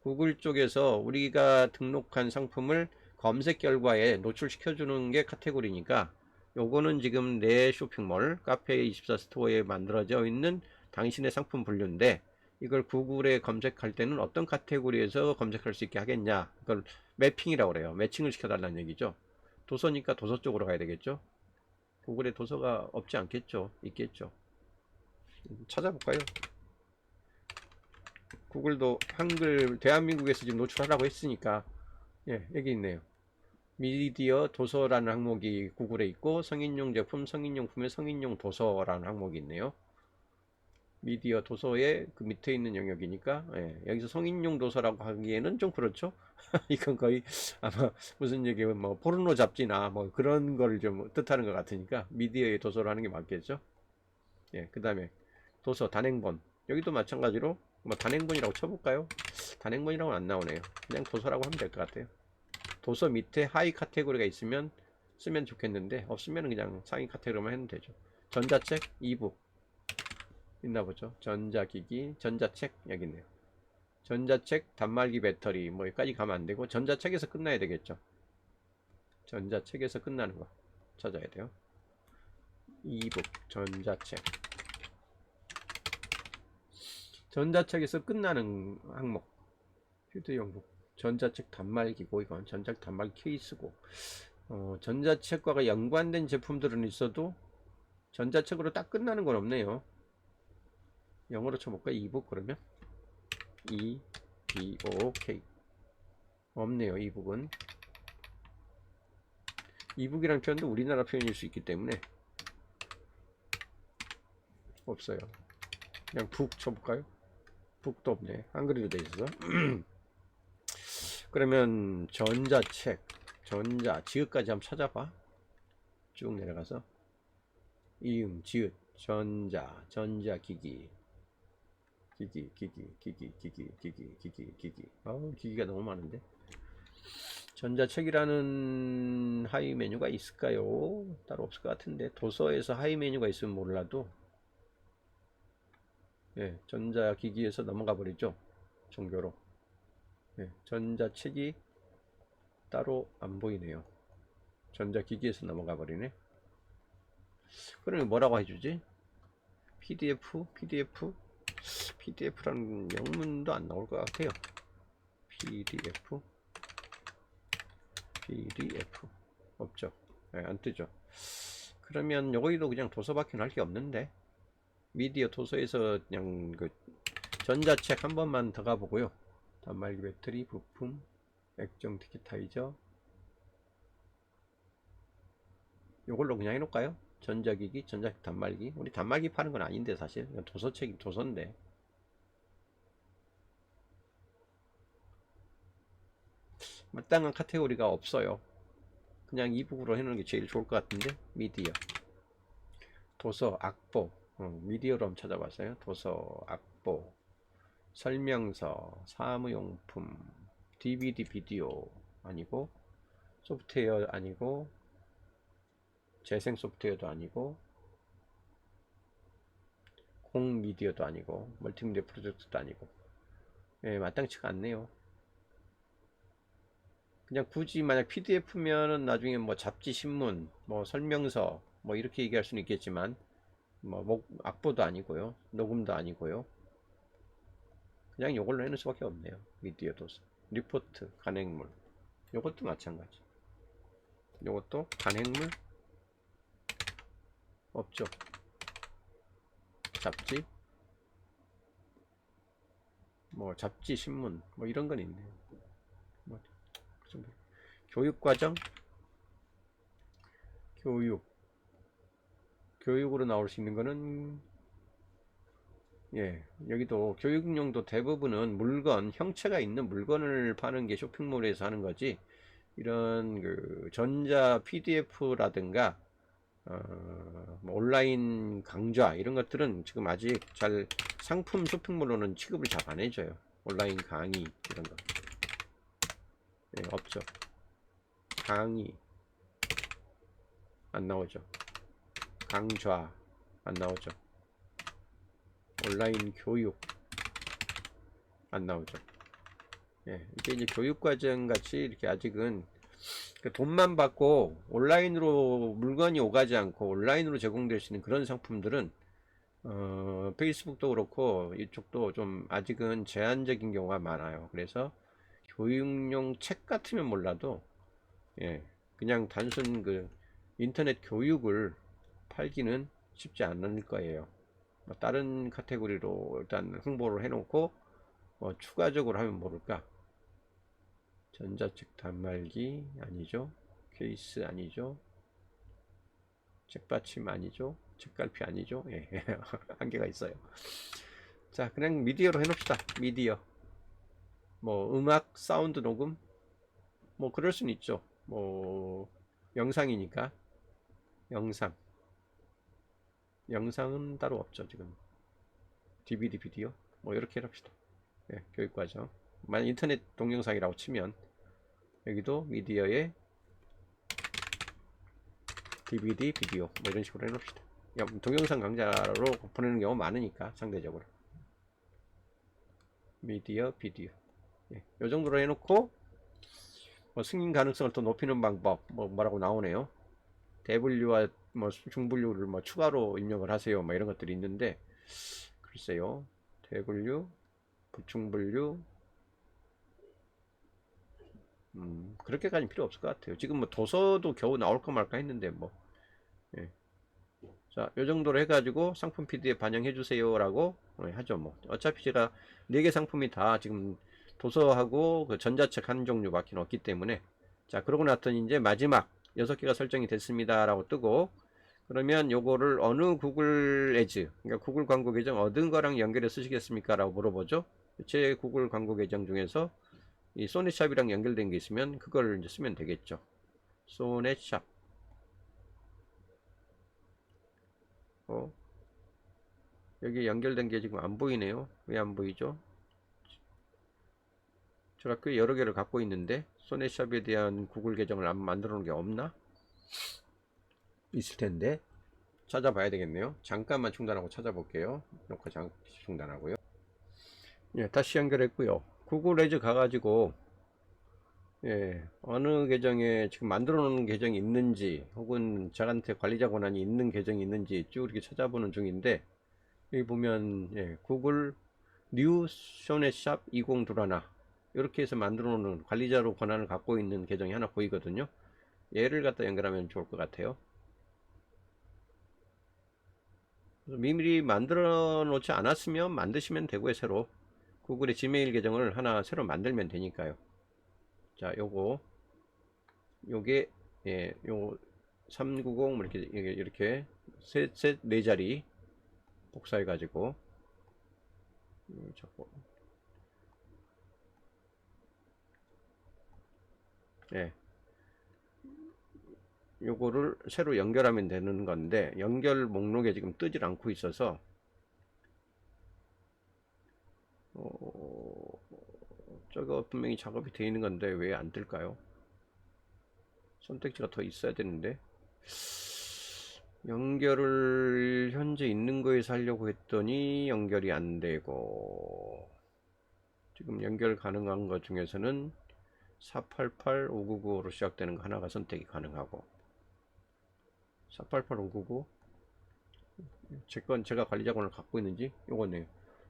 Speaker 1: 구글 쪽에서 우리가 등록한 상품을 검색 결과에 노출시켜 주는 게 카테고리니까 요거는 지금 내 쇼핑몰 카페24 스토어에 만들어져 있는 당신의 상품 분류인데 이걸 구글에 검색할 때는 어떤 카테고리에서 검색할 수 있게 하겠냐, 그걸 매핑이라고 그래요. 매칭을 시켜달라는 얘기죠. 도서니까 도서 쪽으로 가야 되겠죠. 구글에 도서가 없지 않겠죠. 있겠죠. 찾아볼까요? 구글도 한글 대한민국에서 지금 노출하라고 했으니까 예, 여기 있네요. 미디어 도서라는 항목이 구글에 있고 성인용 제품, 성인용품의 성인용 도서라는 항목이 있네요. 미디어 도서의 그 밑에 있는 영역이니까 예, 여기서 성인용 도서라고 하기에는 좀 그렇죠. 이건 거의 아마 무슨 얘기 뭐 포르노 잡지나 뭐 그런 걸 좀 뜻하는 것 같으니까 미디어의 도서로 하는 게 맞겠죠. 예, 그 다음에 도서 단행본, 여기도 마찬가지로 뭐 단행본이라고 쳐볼까요? 단행본이라고는 안 나오네요. 그냥 도서라고 하면 될 것 같아요. 도서 밑에 하위 카테고리가 있으면 쓰면 좋겠는데 없으면 그냥 상위 카테고리만 해도 되죠. 전자책, 이북 있나 보죠. 전자기기, 전자책 여기 있네요. 전자책, 단말기 배터리 뭐 여기까지 가면 안 되고 전자책에서 끝나야 되겠죠. 전자책에서 끝나는 거 찾아야 돼요. 이북, 전자책. 전자책에서 끝나는 항목. 휴대용북. 전자책 단말기고 이건 전자책 단말기 케이스고. 전자책과 연관된 제품들은 있어도 전자책으로 딱 끝나는 건 없네요. 영어로 쳐볼까? 이북 그러면 EBOK 없네요. 이북은 이북이라는 표현도 우리나라 표현일 수 있기 때문에 없어요. 그냥 북 쳐볼까요? 북도 없네. 한글로 돼 있어서. 그러면 전자책, 전자, 지읒까지 한번 찾아봐. 쭉 내려가서 이응, 지읒, 전자, 전자기기, 기기. 기기가 너무 많은데. 전자책이라는 하위 메뉴가 있을까요? 따로 없을 것 같은데. 도서에서 하위 메뉴가 있으면 몰라도 예, 전자기기에서 넘어가 버리죠. 종교로. 예, 전자책이 따로 안 보이네요. 전자기기에서 넘어가 버리네. 그러면 뭐라고 해주지? PDF라는 영문도 안 나올 것 같아요. PDF 없죠. 네, 안 뜨죠. 그러면 여기도 그냥 도서밖에 할 게 없는데 미디어 도서에서 그냥 그 전자책 한 번만 더 가보고요. 단말기 배터리 부품 액정 디지타이저 요걸로 그냥 해놓을까요? 전자기기, 전자책 단말기. 우리 단말기 파는 건 아닌데 사실 도서책이 도서인데. 마땅한 카테고리가 없어요. 그냥 이북으로 해놓는 게 제일 좋을 것 같은데. 미디어 도서 악보 미디어로 한번 찾아봤어요. 도서 악보 설명서 사무용품 DVD 비디오 아니고 소프트웨어 아니고 재생 소프트웨어도 아니고 공미디어도 아니고 멀티미디어 프로젝트도 아니고 예, 마땅치가 않네요. 그냥 굳이 만약 PDF면은 나중에 뭐 잡지 신문 뭐 설명서 뭐 이렇게 얘기할 수는 있겠지만 뭐 악보도 아니고요 녹음도 아니고요 그냥 요걸로 해놓을 수밖에 없네요. 미디어 도서 리포트 간행물 요것도 마찬가지. 요것도 간행물 없죠. 잡지 뭐 잡지 신문 뭐 이런 건 있네요. 뭐 교육과정 교육으로 나올 수 있는 거는 예 여기도 교육용도 대부분은 물건 형체가 있는 물건을 파는 게 쇼핑몰에서 하는 거지 이런 그 전자 PDF라든가 뭐 온라인 강좌 이런 것들은 지금 아직 잘 상품 쇼핑몰로는 취급을 잘 안 해줘요. 온라인 강의 이런 거 예, 없죠. 강의 안 나오죠. 강좌 안 나오죠. 온라인 교육 안 나오죠. 예, 이게 이제 교육과정 같이 이렇게 아직은 돈만 받고 온라인으로 물건이 오가지 않고 온라인으로 제공될 수 있는 그런 상품들은 페이스북도 그렇고 이쪽도 좀 아직은 제한적인 경우가 많아요. 그래서 교육용 책 같으면 몰라도 예, 그냥 단순 그 인터넷 교육을 팔기는 쉽지 않을 거예요. 뭐 다른 카테고리로 일단 홍보를 해놓고 뭐 추가적으로 하면 모를까. 전자책 단말기 아니죠. 케이스 아니죠. 책받침 아니죠. 책갈피 아니죠. 예, 한계가 있어요. 자, 그냥 미디어로 해놓읍시다. 미디어. 뭐 음악, 사운드 녹음, 뭐 그럴 수는 있죠. 뭐 영상이니까 영상은 따로 없죠 지금. DVD 비디오 뭐 이렇게 합시다. 예, 교육과정 만약 인터넷 동영상이라고 치면 여기도 미디어에 DVD 비디오 뭐 이런 식으로 해놓읍시다. 동영상 강좌로 보내는 경우가 많으니까 상대적으로 미디어 비디오 이 정도로 해놓고 뭐 승인 가능성을 더 높이는 방법 뭐라고 나오네요. 대분류와 뭐 중분류를 뭐 추가로 입력을 하세요 뭐 이런 것들이 있는데 글쎄요. 대분류 부중분류 그렇게까지 필요 없을 것 같아요. 지금 뭐 도서도 겨우 나올까 말까 했는데 뭐 예. 자, 요 정도로 해가지고 상품 PD에 반영해 주세요 라고 하죠. 뭐 어차피 제가 4개 상품이 다 지금 도서하고 그 전자책 한 종류밖에 없기 때문에 자, 그러고 났더니 이제 마지막 6개가 설정이 됐습니다 라고 뜨고 그러면 요거를 어느 구글 애즈 그러니까 구글 광고 계정 얻은 거랑 연결해 쓰시겠습니까 라고 물어보죠. 제 구글 광고 계정 중에서 이 소넷샵이랑 연결된 게 있으면 그걸 이제 쓰면 되겠죠. 소넷샵 여기 연결된 게 지금 안 보이네요. 왜 안 보이죠? 제가 꽤 여러 개를 갖고 있는데 소넷샵에 대한 구글 계정을 안 만들어 놓은 게 없나? 있을 텐데 찾아봐야 되겠네요. 잠깐만 중단하고 찾아볼게요. 녹화 잠시 중단하고요. 예, 다시 연결했고요. 구글 애즈 가가지고 어느 계정에 지금 만들어 놓은 계정이 있는지 혹은 저한테 관리자 권한이 있는 계정이 있는지 쭉 이렇게 찾아보는 중인데 여기 보면 구글 뉴 소넷샵 2021 이렇게 해서 만들어 놓은 관리자로 권한을 갖고 있는 계정이 하나 보이거든요. 얘를 갖다 연결하면 좋을 것 같아요. 미리 만들어 놓지 않았으면 만드시면 되고요. 새로 구글의 지메일 계정을 하나 새로 만들면 되니까요. 자, 요게 요 390 이렇게 셋 4자리 복사해 가지고 자꾸 요거를 새로 연결하면 되는 건데 연결 목록에 지금 뜨질 않고 있어서 저거 분명히 작업이 되어 있는 건데 왜 안 뜰까요? 선택지가 더 있어야 되는데 연결을 현재 있는 거에서 하려고 했더니 연결이 안 되고 지금 연결 가능한 것 중에서는 488 599로 시작되는 거 하나가 선택이 가능하고 488 599 제가 관리자권을 갖고 있는지 요거네요.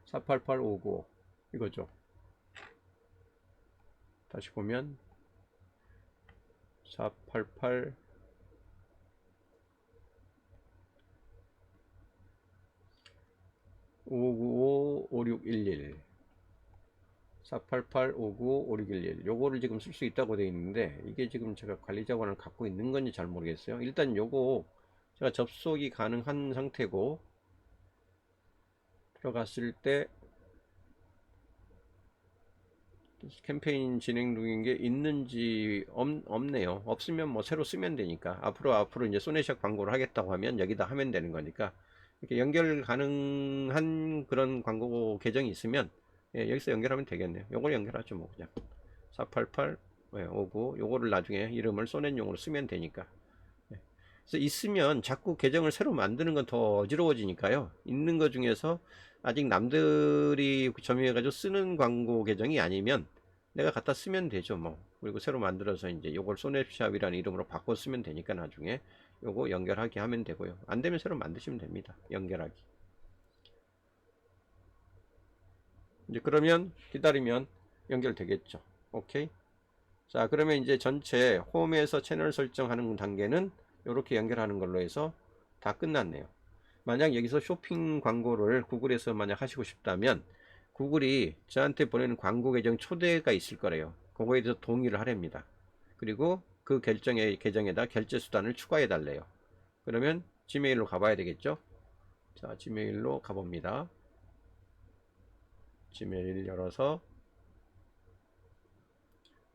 Speaker 1: 488 595 이거죠. 다시 보면 488 595 5611 488 595 5611 요거를 지금 쓸 수 있다고 되어 있는데 이게 지금 제가 관리자권을 갖고 있는 건지 잘 모르겠어요. 일단 요거 제가 접속이 가능한 상태고 들어갔을 때 캠페인 진행 중인 게 있는지 없네요. 없으면 뭐 새로 쓰면 되니까 앞으로 이제 소넷샵 광고를 하겠다고 하면 여기다 하면 되는 거니까 이렇게 연결 가능한 그런 광고 계정이 있으면 여기서 연결하면 되겠네요. 요걸 연결하죠 뭐 그냥 488 59 요거를 나중에 이름을 소넷용으로 쓰면 되니까 그래서 있으면 자꾸 계정을 새로 만드는 건 더 어지러워지니까요. 있는 것 중에서 아직 남들이 점유해가지고 쓰는 광고 계정이 아니면 내가 갖다 쓰면 되죠 뭐. 그리고 새로 만들어서 이제 요걸 소넷샵이라는 이름으로 바꿔 쓰면 되니까 나중에 요거 연결하기 하면 되고요. 안 되면 새로 만드시면 됩니다. 연결하기. 이제 그러면 기다리면 연결되겠죠. 오케이. 자, 그러면 이제 전체 홈에서 채널 설정하는 단계는 이렇게 연결하는 걸로 해서 다 끝났네요. 만약 여기서 쇼핑 광고를 구글에서 만약 하시고 싶다면 구글이 저한테 보내는 광고 계정 초대가 있을 거래요. 그거에 대해서 동의를 하랍니다. 그리고 그 계정에다 결제 수단을 추가해 달래요. 그러면 지메일로 가봐야 되겠죠. 자, 지메일로 가봅니다. 지메일 열어서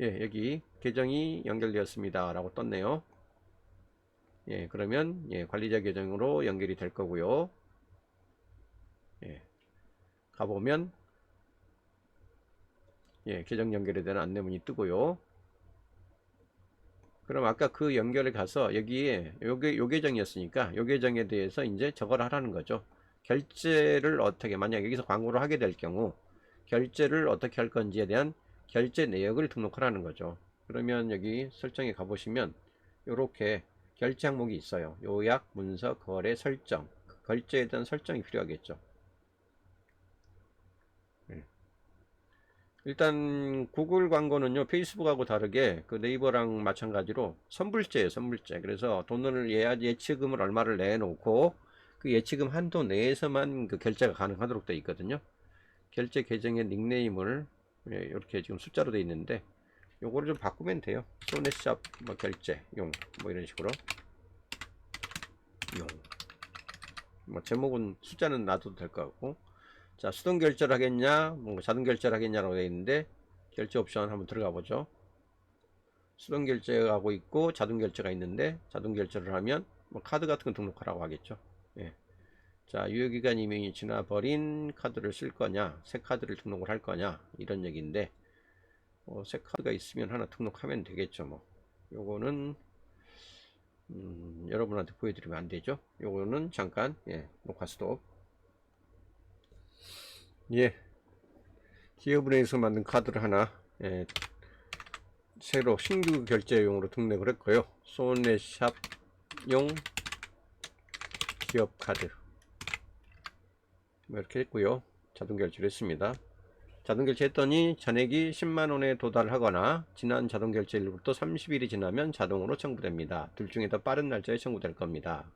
Speaker 1: 여기 계정이 연결되었습니다 라고 떴네요. 그러면 관리자 계정으로 연결이 될 거고요. 가보면 예, 계정 연결에 대한 안내문이 뜨고요. 그럼 아까 그 연결에 가서 여기에 요 계정이었으니까 요 계정에 대해서 이제 저걸 하라는 거죠. 결제를 어떻게, 만약 여기서 광고를 하게 될 경우 결제를 어떻게 할 건지에 대한 결제 내역을 등록하라는 거죠. 그러면 여기 설정에 가보시면 요렇게 결제 항목이 있어요. 요약, 문서, 거래, 설정. 결제에 대한 설정이 필요하겠죠. 네. 일단 구글 광고는요, 페이스북하고 다르게 그 네이버랑 마찬가지로 선불제예요, 선불제. 그래서 돈을 예치금을 얼마를 내놓고 그 예치금 한도 내에서만 그 결제가 가능하도록 되어 있거든요. 결제 계정의 닉네임을 이렇게 지금 숫자로 되어 있는데 요거를 좀 바꾸면 돼요. 소넷샵 뭐 결제 용 뭐 이런 식으로 용, 뭐 제목은 숫자는 놔둬도 될 것 같고. 자, 수동 결제를 하겠냐, 뭐 자동 결제를 하겠냐라고 되어 있는데 결제 옵션 한번 들어가 보죠. 수동 결제하고 있고 자동 결제가 있는데 자동 결제를 하면 뭐 카드 같은 거 등록하라고 하겠죠. 예. 자, 유효기간 이미 지나버린 카드를 쓸 거냐, 새 카드를 등록을 할 거냐, 이런 얘기인데 새 카드가 있으면 하나 등록하면 되겠죠. 뭐 요거는 여러분한테 보여드리면 안 되죠. 요거는 잠깐 녹화 스톱. 예, 기업은행에서 만든 카드를 하나 새로 신규 결제용으로 등록을 했고요. 소넷샵용 기업 카드 뭐 이렇게 했고요. 자동 결제를 했습니다. 자동 결제했더니 잔액이 10만원에 도달하거나 지난 자동 결제일부터 30일이 지나면 자동으로 청구됩니다. 둘 중에 더 빠른 날짜에 청구될 겁니다.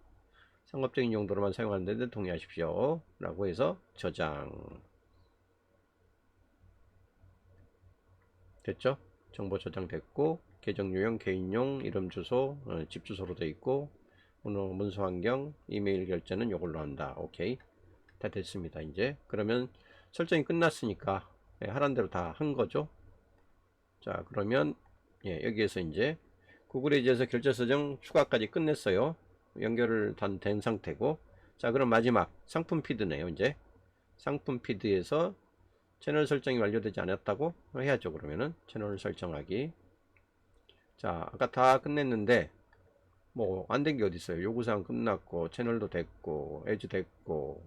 Speaker 1: 상업적인 용도로만 사용하는 데 동의하십시오 라고 해서 저장 됐죠. 정보 저장됐고 계정 유형 개인용 이름 주소 집 주소로 되어 있고 문서 환경 이메일 결제는 이걸로 한다. 오케이, 다 됐습니다. 이제 그러면 설정이 끝났으니까 하란 대로 다 한 거죠. 자, 그러면 여기에서 이제 구글 에이지에서 결제 설정 추가까지 끝냈어요. 연결을 된 상태고. 자, 그럼 마지막 상품 피드네요. 이제 상품 피드에서 채널 설정이 완료되지 않았다고 해야죠. 그러면은 채널 설정하기. 자, 아까 다 끝냈는데 뭐 안 된 게 어디 있어요. 요구사항 끝났고 채널도 됐고 에이지 됐고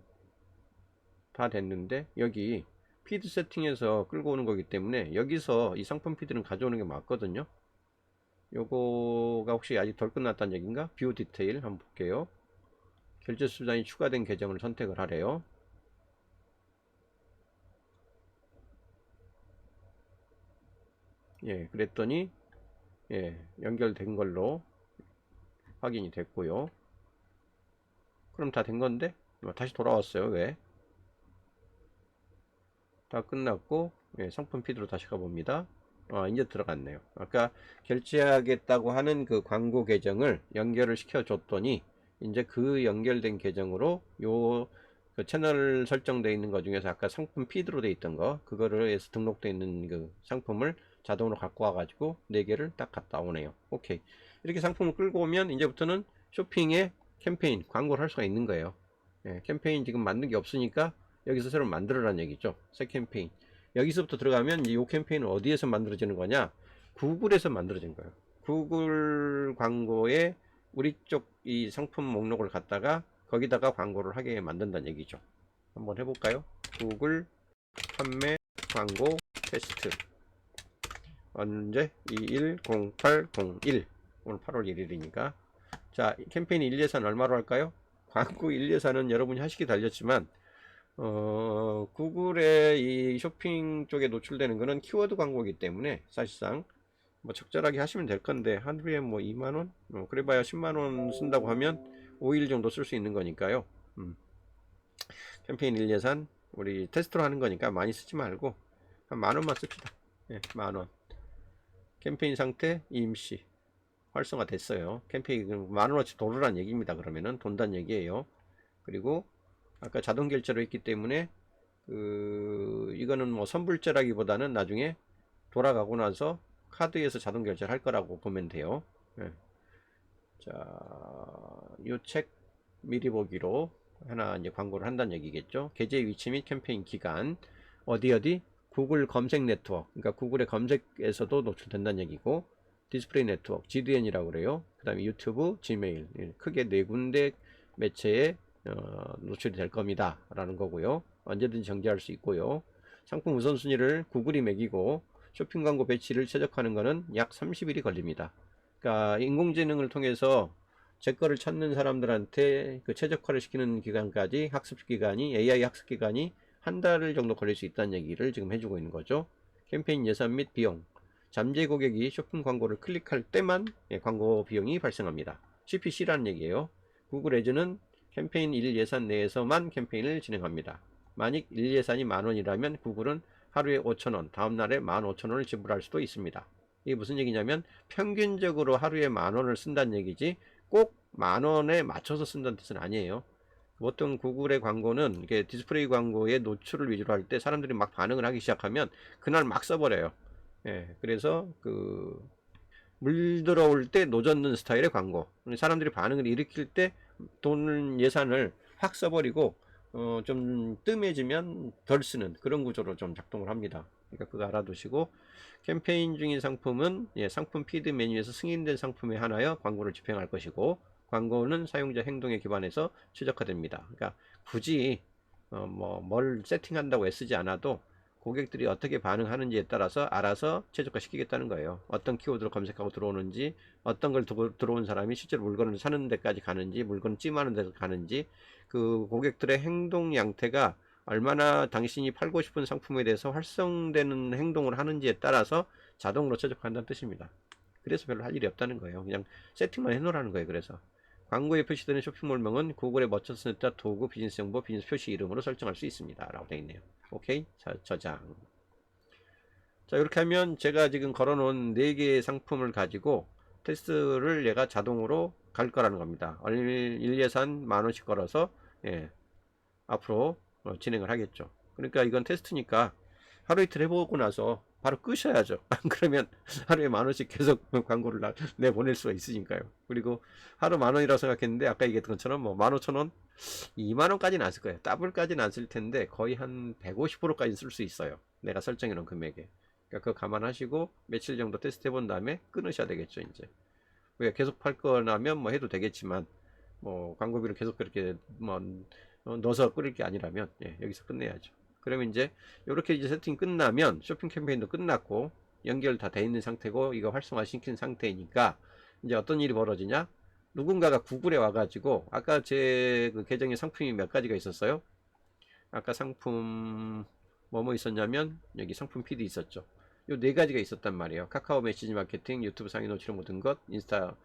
Speaker 1: 다 됐는데 여기 피드 세팅에서 끌고 오는 거기 때문에 여기서 이 상품 피드는 가져오는 게 맞거든요. 요거가 혹시 아직 덜 끝났다는 얘기인가? 뷰 디테일 한번 볼게요. 결제 수단이 추가된 계정을 선택을 하래요. 예, 그랬더니 연결된 걸로 확인이 됐고요. 그럼 다 된 건데 다시 돌아왔어요. 왜? 다 끝났고 상품 피드로 다시 가봅니다. 이제 들어갔네요. 아까 결제하겠다고 하는 그 광고 계정을 연결을 시켜 줬더니 이제 그 연결된 계정으로 그 채널 설정되어 있는 것 중에서 아까 상품 피드로 되어 있던 거 그거를 해서 등록되어 있는 그 상품을 자동으로 갖고 와 가지고 4개를 딱 갖다 오네요. 오케이, 이렇게 상품을 끌고 오면 이제부터는 쇼핑에 캠페인 광고를 할 수가 있는 거예요. 캠페인 지금 만든 게 없으니까 여기서 새로 만들어라는 얘기죠. 새 캠페인. 여기서부터 들어가면 이 캠페인은 어디에서 만들어지는 거냐? 구글에서 만들어진 거예요. 구글 광고에 우리 쪽 이 상품 목록을 갖다가 거기다가 광고를 하게 만든다는 얘기죠. 한번 해볼까요? 구글 판매 광고 테스트. 언제? 210801. 오늘 8월 1일이니까. 자, 캠페인 1 예산 얼마로 할까요? 광고 1 예산은 여러분이 하시기 달렸지만 구글의 이 쇼핑 쪽에 노출되는 거는 키워드 광고이기 때문에 사실상 뭐 적절하게 하시면 될 건데 하루에 뭐 2만원? 그래봐야 10만원 쓴다고 하면 5일 정도 쓸 수 있는 거니까요. 캠페인 1 예산 우리 테스트로 하는 거니까 많이 쓰지 말고 한 만원만 씁시다. 만원. 캠페인 상태 임시 활성화 됐어요. 캠페인 만원어치 돌으란 얘기입니다. 그러면은 돈단 얘기예요. 그리고 아까 자동 결제로 했기 때문에 이거는 뭐 선불제라기보다는 나중에 돌아가고 나서 카드에서 자동 결제를 할 거라고 보면 돼요. 자, 요 책 미리 보기로 하나 이제 광고를 한다는 얘기겠죠. 게재 위치 및 캠페인 기간 어디 구글 검색 네트워크, 그러니까 구글의 검색에서도 노출된다는 얘기고, 디스플레이 네트워크, GDN이라고 그래요. 그 다음에 유튜브, 지메일, 크게 네 군데 매체에 노출이 될 겁니다 라는 거고요. 언제든지 정지할 수 있고요. 상품 우선순위를 구글이 매기고 쇼핑 광고 배치를 최적화하는 것은 약 30일이 걸립니다. 그러니까 인공지능을 통해서 제 거를 찾는 사람들한테 그 최적화를 시키는 기간까지, 학습 기간이, AI 학습 기간이 한 달 정도 걸릴 수 있다는 얘기를 지금 해주고 있는 거죠. 캠페인 예산 및 비용, 잠재 고객이 쇼핑 광고를 클릭할 때만 광고 비용이 발생합니다. CPC라는 얘기예요. 구글 애즈는 캠페인 1 예산 내에서만 캠페인을 진행합니다. 만약 1 예산이 만원이라면 구글은 하루에 5,000원, 다음날에 15,000원을 지불할 수도 있습니다. 이게 무슨 얘기냐면 평균적으로 하루에 만원을 쓴다는 얘기지 꼭 만원에 맞춰서 쓴다는 뜻은 아니에요. 보통 구글의 광고는 이게 디스플레이 광고의 노출을 위주로 할 때 사람들이 막 반응을 하기 시작하면 그날 막 써버려요. 예, 그래서 물 들어올 때 노젓는 스타일의 광고, 사람들이 반응을 일으킬 때 돈 예산을 확 써버리고 좀 뜸해지면 덜 쓰는 그런 구조로 좀 작동을 합니다. 그러니까 그거 알아두시고, 캠페인 중인 상품은 상품 피드 메뉴에서 승인된 상품에 한하여 광고를 집행할 것이고, 광고는 사용자 행동에 기반해서 최적화됩니다. 그러니까 굳이 뭘 세팅한다고 애쓰지 않아도 고객들이 어떻게 반응하는지에 따라서 알아서 최적화 시키겠다는 거예요. 어떤 키워드로 검색하고 들어오는지, 어떤 걸 들어온 사람이 실제로 물건을 사는 데까지 가는지, 물건을 찜하는 데서 가는지, 그 고객들의 행동 양태가 얼마나 당신이 팔고 싶은 상품에 대해서 활성되는 행동을 하는지에 따라서 자동으로 최적화한다는 뜻입니다. 그래서 별로 할 일이 없다는 거예요. 그냥 세팅만 해놓으라는 거예요. 그래서 광고에 표시되는 쇼핑몰명은 구글에 맞춰서 냈다 도구, 비즈니스 정보, 비즈니스 표시 이름으로 설정할 수 있습니다 라고 되어 있네요. 오케이, 자, 저장. 자, 이렇게 하면 제가 지금 걸어놓은 4개의 상품을 가지고 테스트를 얘가 자동으로 갈 거라는 겁니다. 1 예산 만원씩 걸어서 앞으로 진행을 하겠죠. 그러니까 이건 테스트니까 하루 이틀 해보고 나서 바로 끄셔야죠. 안 그러면 하루에 만원씩 계속 광고를 내보낼 수가 있으니까요. 그리고 하루 만원이라고 생각했는데 아까 얘기했던 것처럼 뭐 15,000원, 2만원까지는 안 쓸 거예요. 더블까지는 안 쓸 텐데 거의 한 150%까지 쓸 수 있어요. 내가 설정해 놓은 금액에. 그러니까 그거 감안하시고 며칠 정도 테스트 해본 다음에 끊으셔야 되겠죠. 이제 우리가 계속 팔 거라면 뭐 해도 되겠지만, 뭐 광고비를 계속 그렇게 뭐 넣어서 끓일 게 아니라면 여기서 끝내야죠. 그러면 이제 이렇게 이제 세팅 끝나면 쇼핑 캠페인도 끝났고 연결 다 돼 있는 상태고 이거 활성화 시킨 상태이니까 이제 어떤 일이 벌어지냐, 누군가가 구글에 와가지고 아까 제 그 계정에 상품이 몇 가지가 있었어요. 아까 상품 뭐 있었냐면 여기 상품 피드 있었죠. 요 4가지가 있었단 말이에요. 카카오 메시지 마케팅, 유튜브 상위 노출 모든 것, 인스타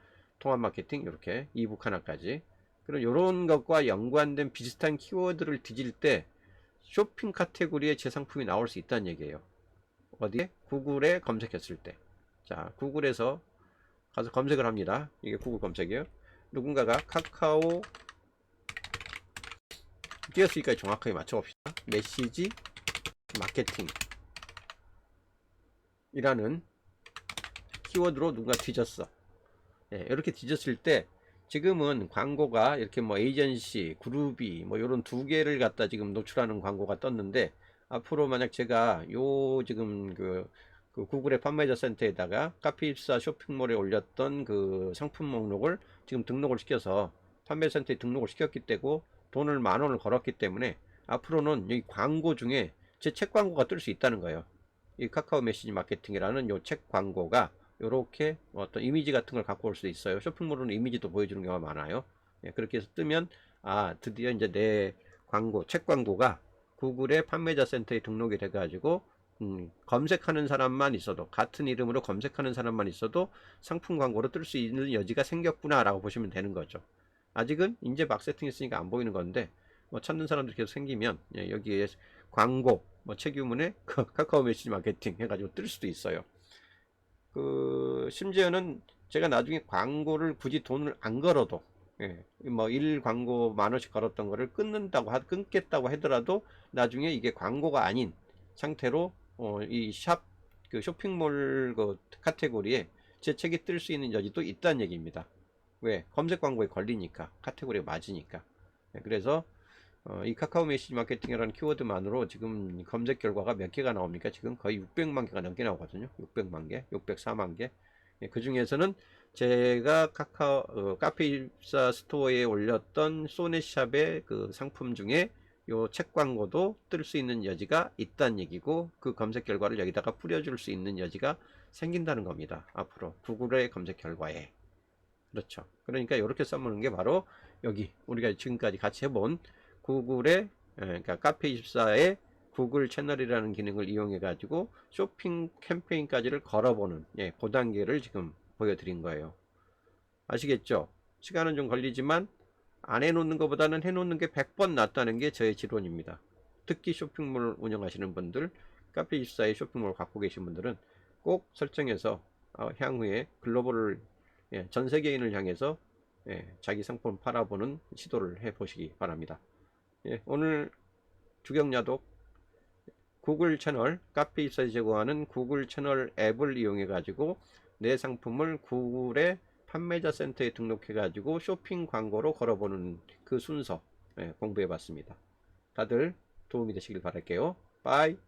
Speaker 1: 통합 마케팅, 이렇게 이북 하나까지. 그럼 이런 것과 연관된 비슷한 키워드를 뒤질 때 쇼핑 카테고리에 제 상품이 나올 수 있다는 얘기예요. 어디에? 구글에 검색했을 때. 자, 구글에서 가서 검색을 합니다. 이게 구글 검색이에요. 누군가가 카카오 띄었으니까 정확하게 맞춰봅시다. 메시지 마케팅 이라는 키워드로 누가 뒤졌어. 이렇게 뒤졌을 때 지금은 광고가 이렇게 뭐 에이전시, 그룹이 뭐 요런 2개를 갖다 지금 노출하는 광고가 떴는데, 앞으로 만약 제가 요 지금 그 구글의 판매자 센터에다가 카페24 쇼핑몰에 올렸던 그 상품 목록을 지금 등록을 시켜서 판매자 센터에 등록을 시켰기 때문에 돈을 10,000원을 걸었기 때문에 앞으로는 이 광고 중에 제 책 광고가 뜰 수 있다는 거예요. 이 카카오 메시지 마케팅이라는 요 책 광고가 이렇게 어떤 이미지 같은 걸 갖고 올 수 있어요. 쇼핑몰은 이미지도 보여주는 경우가 많아요. 그렇게 해서 뜨면 드디어 이제 내 광고, 책 광고가 구글의 판매자 센터에 등록이 돼 가지고 검색하는 사람만 있어도, 같은 이름으로 검색하는 사람만 있어도 상품 광고로 뜰 수 있는 여지가 생겼구나 라고 보시면 되는 거죠. 아직은 이제 막 세팅했으니까 안 보이는 건데, 뭐 찾는 사람들이 계속 생기면 여기에 광고, 책 유문에 카카오 메시지 마케팅 해가지고 뜰 수도 있어요. 심지어는 제가 나중에 광고를 굳이 돈을 안 걸어도, 뭐 1광고 10,000원씩 걸었던 거를 끊겠다고 하더라도 나중에 이게 광고가 아닌 상태로 이 쇼핑몰 그 카테고리에 제 책이 뜰 수 있는 여지도 있다는 얘기입니다. 왜? 검색 광고에 걸리니까, 카테고리에 맞으니까. 그래서 이 카카오 메시지 마케팅이라는 키워드만으로 지금 검색 결과가 몇 개가 나옵니까? 지금 거의 600만 개가 넘게 나오거든요. 600만 개, 604만 개. 예, 그 중에서는 제가 카페24 스토어에 올렸던 소넷샵의 그 상품 중에 요 책 광고도 뜰 수 있는 여지가 있다는 얘기고, 그 검색 결과를 여기다가 뿌려줄 수 있는 여지가 생긴다는 겁니다. 앞으로 구글의 검색 결과에. 그렇죠. 그러니까 이렇게 써보는 게 바로 여기 우리가 지금까지 같이 해본 구글의 그러니까 카페24의 구글 채널이라는 기능을 이용해 가지고 쇼핑 캠페인까지를 걸어보는, 예, 그 단계를 지금 보여드린 거예요. 아시겠죠? 시간은 좀 걸리지만 안 해놓는 것보다는 해놓는 게 100번 낫다는 게 저의 지론입니다. 특히 쇼핑몰 운영하시는 분들, 카페24의 쇼핑몰 갖고 계신 분들은 꼭 설정해서 향후에 글로벌을, 예, 전 세계인을 향해서, 예, 자기 상품 팔아보는 시도를 해 보시기 바랍니다. 예, 오늘 주경야독 구글 채널, 카페24에 제공하는 구글 채널 앱을 이용해 가지고 내 상품을 구글의 판매자 센터에 등록해 가지고 쇼핑 광고로 걸어보는 그 순서, 예, 공부해 봤습니다. 다들 도움이 되시길 바랄게요. 빠이.